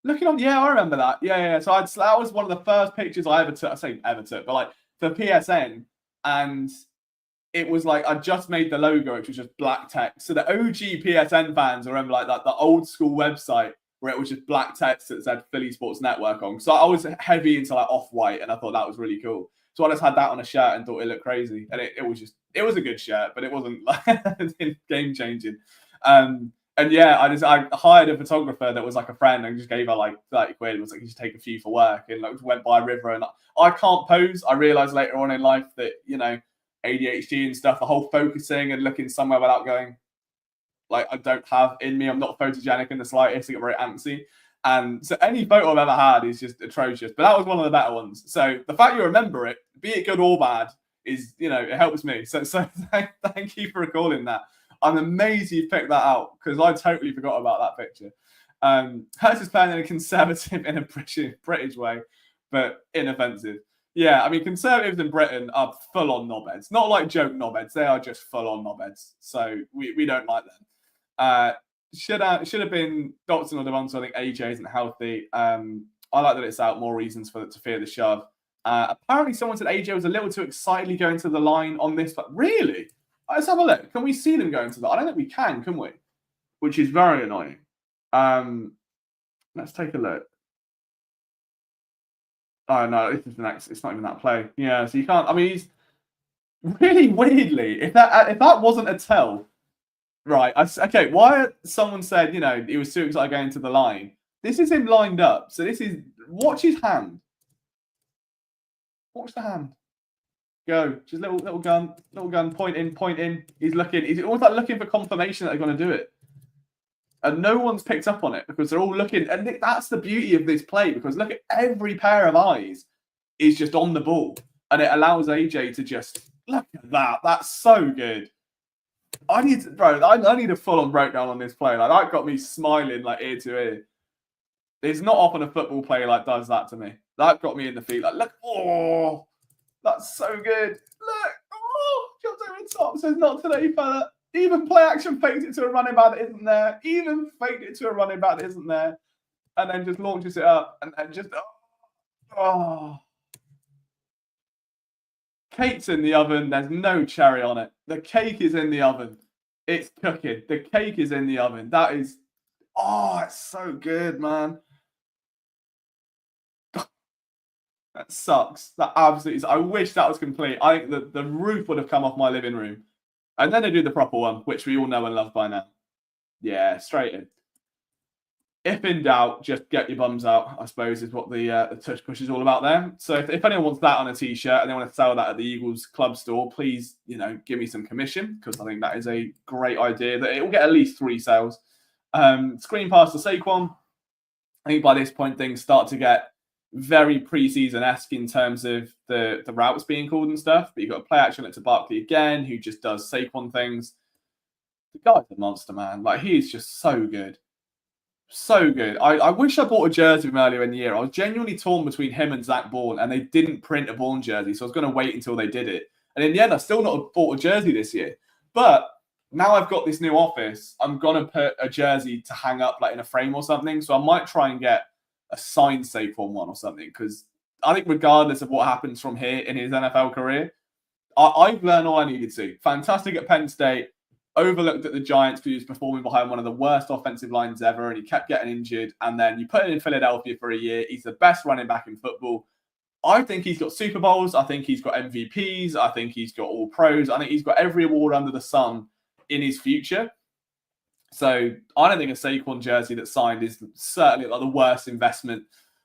Looking on, yeah, I remember that. Yeah. So that was one of the first pictures I ever took. I say ever took, but like for PSN, and it was like I just made the logo, which was just black text. So the OG PSN fans remember like that the old school website where it was just black text that said Philly Sports Network on. So I was heavy into like Off-White, and I thought that was really cool. So I just had that on a shirt and thought it looked crazy. And it was a good shirt, but it wasn't like game changing. And yeah, I hired a photographer that was like a friend and just gave her like 30 quid. It was like, you should take a few for work, and like went by a river. And I can't pose. I realized later on in life that, ADHD and stuff, the whole focusing and looking somewhere without going, like, I don't have in me. I'm not photogenic in the slightest. I get very antsy. And so any photo I've ever had is just atrocious. But that was one of the better ones. So the fact you remember it, be it good or bad, is, it helps me. So thank you for recalling that. I'm amazed you picked that out, because I totally forgot about that picture. Hurts is playing in a conservative, in a British way, but inoffensive. Yeah, I mean, conservatives in Britain are full-on knobheads. Not like joke knobheads. They are just full-on knobheads. So we don't like them. Should have been Dotson or Devon, so I think AJ isn't healthy. I like that it's out. More reasons to fear the shove. Apparently, someone said AJ was a little too excitedly going to the line on this. But really? Let's have a look. Can we see them going to the line? I don't think we can we? Which is very annoying. Let's take a look. Oh, no, this is the next. It's not even that play. Yeah, so you can't. I mean, he's really weirdly, if that wasn't a tell, right? Okay, why someone said, he was too excited going to the line. This is him lined up. So watch his hand. Watch the hand. Go. Just little gun, point in. He's almost like looking for confirmation that they're going to do it. And no one's picked up on it because they're all looking. And that's the beauty of this play, because look at every pair of eyes is just on the ball. And it allows AJ to just look at that. That's so good. I need a full-on breakdown on this play. Like, that got me smiling like ear to ear. It's not often a football player like does that to me. That got me in the feet. Like, look, oh, that's so good. Look, oh, jumps over the top. Says not today, fella. Even play action faked it to a running back that isn't there. Even faked it to a running back that isn't there. And then just launches it up and just, oh. Cake's in the oven. There's no cherry on it. The cake is in the oven. It's cooking. The cake is in the oven. That is, it's so good, man. That sucks. That absolutely is. I wish that was complete. I think the roof would have come off my living room. And then they do the proper one, which we all know and love by now. Yeah, straight in. If in doubt, just get your bums out, I suppose, is what the touch push is all about there. So if anyone wants that on a T-shirt and they want to sell that at the Eagles club store, please, give me some commission, because I think that is a great idea. That it will get at least 3 sales. Screen pass to Saquon. I think by this point, things start to get very preseason-esque in terms of the routes being called and stuff. But you've got a play action to Barkley again, who just does Saquon things. The guy's a monster, man. Like, he's just so good. So good. I wish I bought a jersey from earlier in the year. I was genuinely torn between him and Zach Bourne, and they didn't print a Bourne jersey, so I was going to wait until they did it. And in the end, I still not bought a jersey this year. But now I've got this new office, I'm going to put a jersey to hang up like in a frame or something. So I might try and get a signed Saquon one or something, because I think regardless of what happens from here in his NFL career, I've learned all I needed to. Fantastic at Penn State. Overlooked at the Giants because he was performing behind one of the worst offensive lines ever, and he kept getting injured. And then you put him in Philadelphia for a year. He's the best running back in football. I think he's got Super Bowls. I think he's got MVPs. I think he's got all pros. I think he's got every award under the sun in his future. So I don't think a Saquon jersey that's signed is certainly like the worst investment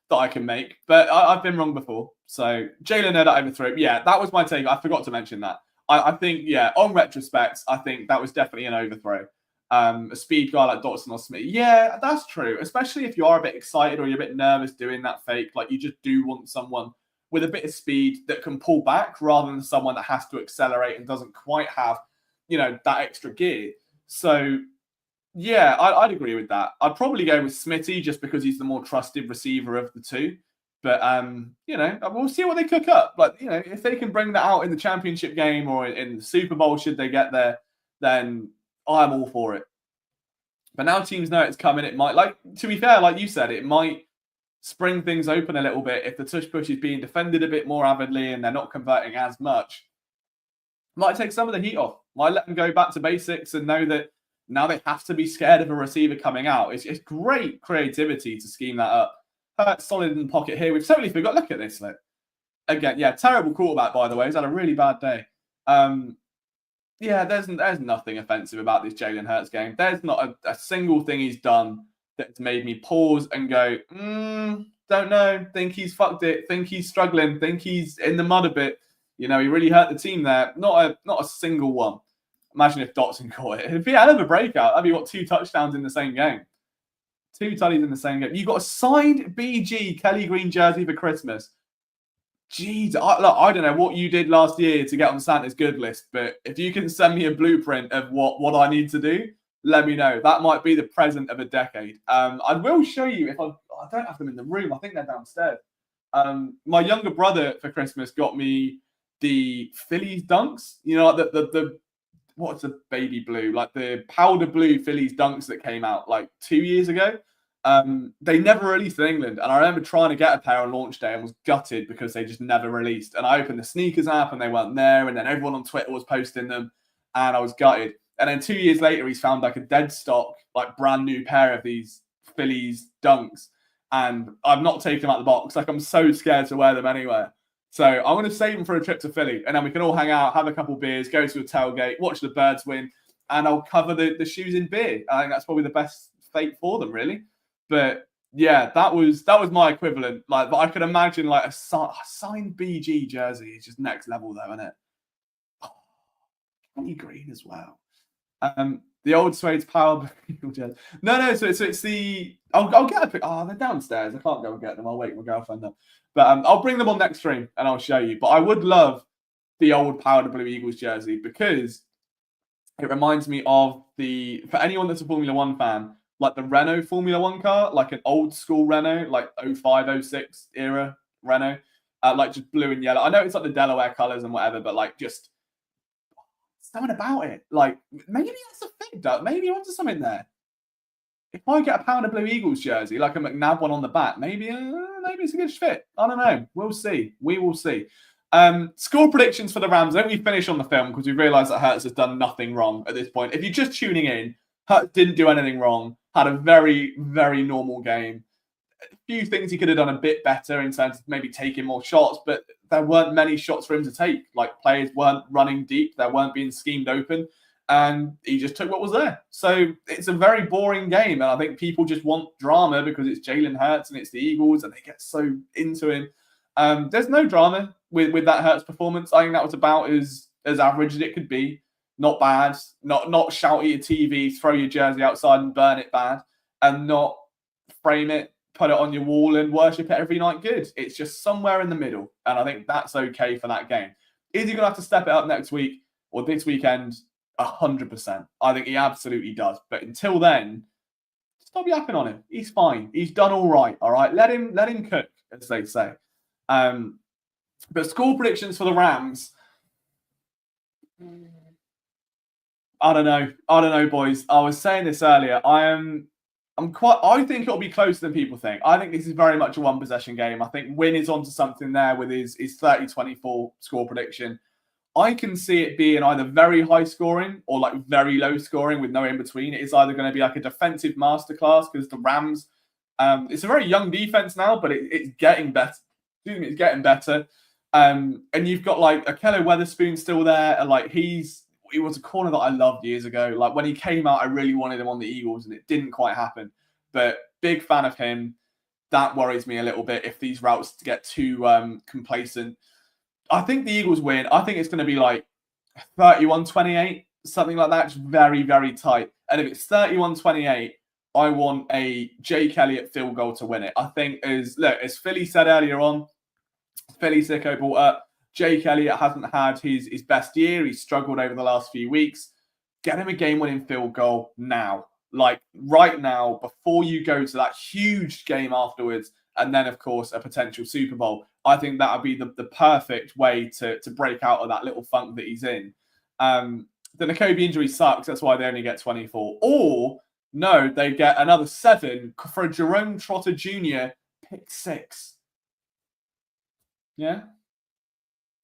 that I can make. But I've been wrong before. So Jalen Hurts overthrow. Yeah, that was my take. I forgot to mention that. I think, yeah, on retrospect, I think that was definitely an overthrow. A speed guy like Dotson or Smith. Yeah, that's true. Especially if you are a bit excited or you're a bit nervous doing that fake. Like, you just do want someone with a bit of speed that can pull back rather than someone that has to accelerate and doesn't quite have, that extra gear. So, yeah, I'd agree with that. I'd probably go with Smitty just because he's the more trusted receiver of the two. But, we'll see what they cook up. Like, if they can bring that out in the championship game or in the Super Bowl, should they get there, then I'm all for it. But now teams know it's coming. It might, to be fair, like you said, it might spring things open a little bit. If the tush push is being defended a bit more avidly and they're not converting as much, might take some of the heat off. Might let them go back to basics and know that Now they have to be scared of a receiver coming out. It's great creativity to scheme that up. Hurts solid in the pocket here. We've totally forgot. Look at this. Look. Again, yeah, terrible quarterback, by the way. He's had a really bad day. Yeah, there's nothing offensive about this Jalen Hurts game. There's not a single thing he's done that's made me pause and go, don't know, think he's fucked it, think he's struggling, think he's in the mud a bit. You know, he really hurt the team there. Not a single one. Imagine if Dotson caught it. It'd be a hell of a breakout. That'd be, what, 2 touchdowns in the same game. 2 tutties in the same game. You got a signed BG Kelly Green jersey for Christmas. Jeez, I don't know what you did last year to get on Santa's good list, but if you can send me a blueprint of what I need to do, let me know. That might be the present of a decade. I will show you if I don't have them in the room. I think they're downstairs. My younger brother for Christmas got me the Phillies dunks. You know, the what's the baby blue, like the powder blue Phillies dunks that came out like 2 years ago. They never released in England, and I remember trying to get a pair on launch day and was gutted because they just never released. And I opened the sneakers app and they weren't there, and then everyone on Twitter was posting them, and I was gutted. And then 2 years later, he's found like a dead stock, like brand new pair of these Phillies dunks, and I've not taken them out of the box. Like, I'm so scared to wear them anywhere. So I'm going to save them for a trip to Philly, and then we can all hang out, have a couple beers, go to a tailgate, watch the Birds win, and I'll cover the shoes in beer. I think that's probably the best fate for them, really. But yeah, that was my equivalent. Like, but I could imagine like a signed BG jersey. It's just next level, though, isn't it? Oh, Kenny Green as well. The old Suede's Power jersey. No. So it's the. I'll get a pic. Oh, they're downstairs. I can't go and get them. I'll wait my girlfriend up. But I'll bring them on next stream and I'll show you. But I would love the old powder blue Eagles jersey because it reminds me of for anyone that's a Formula One fan, like the Renault Formula One car, like an old school Renault, like 05, 06 era Renault, like just blue and yellow. I know it's like the Delaware colors and whatever, but like just something about it. Like maybe that's a fit, Doug. Maybe you're onto something there. If I get a powder blue Eagles jersey, like a McNabb one on the back, maybe it's a good fit. I don't know. We'll see. We will see. Score predictions for the Rams. Don't we finish on the film because we realised that Hurts has done nothing wrong at this point. If you're just tuning in, Hurts didn't do anything wrong. Had a very, very normal game. A few things he could have done a bit better in terms of maybe taking more shots, but there weren't many shots for him to take. Like, players weren't running deep. They weren't being schemed open. And he just took what was there. So it's a very boring game. And I think people just want drama because it's Jalen Hurts and it's the Eagles and they get so into him. There's no drama with that Hurts performance. I think that was about as average as it could be. Not bad. Not shout at your TV, throw your jersey outside and burn it bad. And not frame it, put it on your wall and worship it every night good. It's just somewhere in the middle. And I think that's okay for that game. Is he going to have to step it up next week or this weekend? 100%. I think he absolutely does. But until then, stop yapping on him. He's fine. He's done all right. All right. Let him cook, as they say. But score predictions for the Rams. I don't know, boys. I was saying this earlier. I think it'll be closer than people think. I think this is very much a one possession game. I think Wynn is onto something there with his 30-24 score prediction. I can see it being either very high scoring or like very low scoring with no in between. It is either going to be like a defensive masterclass because the Rams, it's a very young defense now, but it's getting better. Excuse me, it's getting better. And you've got like Akello Weatherspoon still there, and like he was a corner that I loved years ago. Like when he came out, I really wanted him on the Eagles, and it didn't quite happen. But big fan of him. That worries me a little bit if these routes get too complacent. I think the Eagles win. I think it's going to be like 31-28, something like that. Just very, very tight. And if it's 31-28, I want a Jake Elliott field goal to win it. I think as Philly said earlier on, Philly Sicko brought up, Jake Elliott hasn't had his best year. He's struggled over the last few weeks. Get him a game-winning field goal now. Like right now, before you go to that huge game afterwards, and then, of course, a potential Super Bowl. I think that would be the perfect way to break out of that little funk that he's in. The Nakobe injury sucks. That's why they only get 24. Or, no, they get another 7 for a Jerome Trotter Jr. pick 6. Yeah?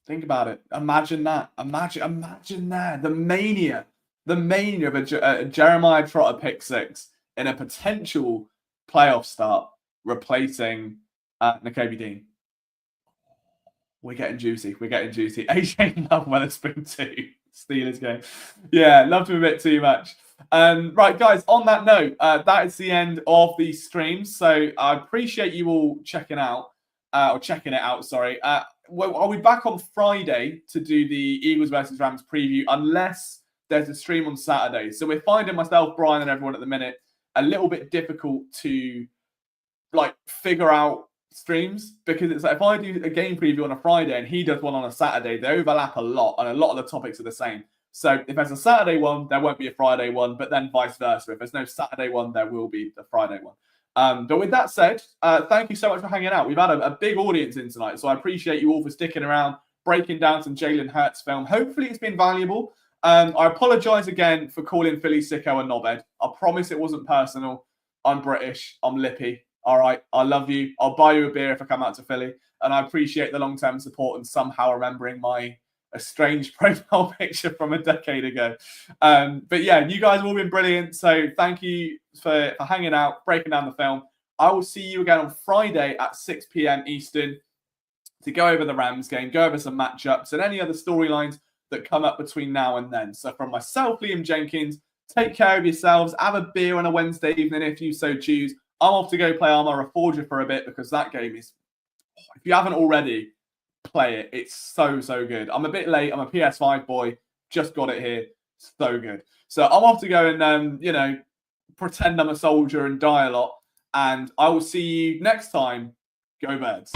Think about it. Imagine that. Imagine that. The mania the mania of a Jeremiah Trotter pick six in a potential playoff start, replacing Nakobe Dean. We're getting juicy. We're getting juicy. AJ Love Weatherspoon 2. Steelers game. Yeah, loved him a bit too much. Right, guys, on that note, that is the end of the stream. So I appreciate you all checking out, or checking it out, sorry. I'll be back on Friday to do the Eagles versus Rams preview, unless there's a stream on Saturday. So we're finding myself, Brian, and everyone at the minute a little bit difficult to figure out streams, because it's like if I do a game preview on a Friday and he does one on a Saturday, they overlap a lot and a lot of the topics are the same. So if there's a Saturday one, there won't be a Friday one, but then vice versa. If there's no Saturday one, there will be the Friday one. But with that said, thank you so much for hanging out. We've had a big audience in tonight, so I appreciate you all for sticking around, breaking down some Jalen Hurts film. Hopefully it's been valuable. I apologise again for calling Philly sicko a knobhead. I promise it wasn't personal. I'm British. I'm lippy. All right, I love you. I'll buy you a beer if I come out to Philly. And I appreciate the long-term support and somehow remembering my estranged profile picture from a decade ago. But yeah, you guys have all been brilliant. So thank you for hanging out, breaking down the film. I will see you again on Friday at 6 p.m. Eastern to go over the Rams game, go over some matchups and any other storylines that come up between now and then. So from myself, Liam Jenkins, take care of yourselves. Have a beer on a Wednesday evening if you so choose. I'm off to go play Arma Reforger for a bit because that game is, if you haven't already, play it. It's so, so good. I'm a bit late. I'm a PS5 boy. Just got it here. So good. So I'm off to go and, pretend I'm a soldier and die a lot. And I will see you next time. Go Birds.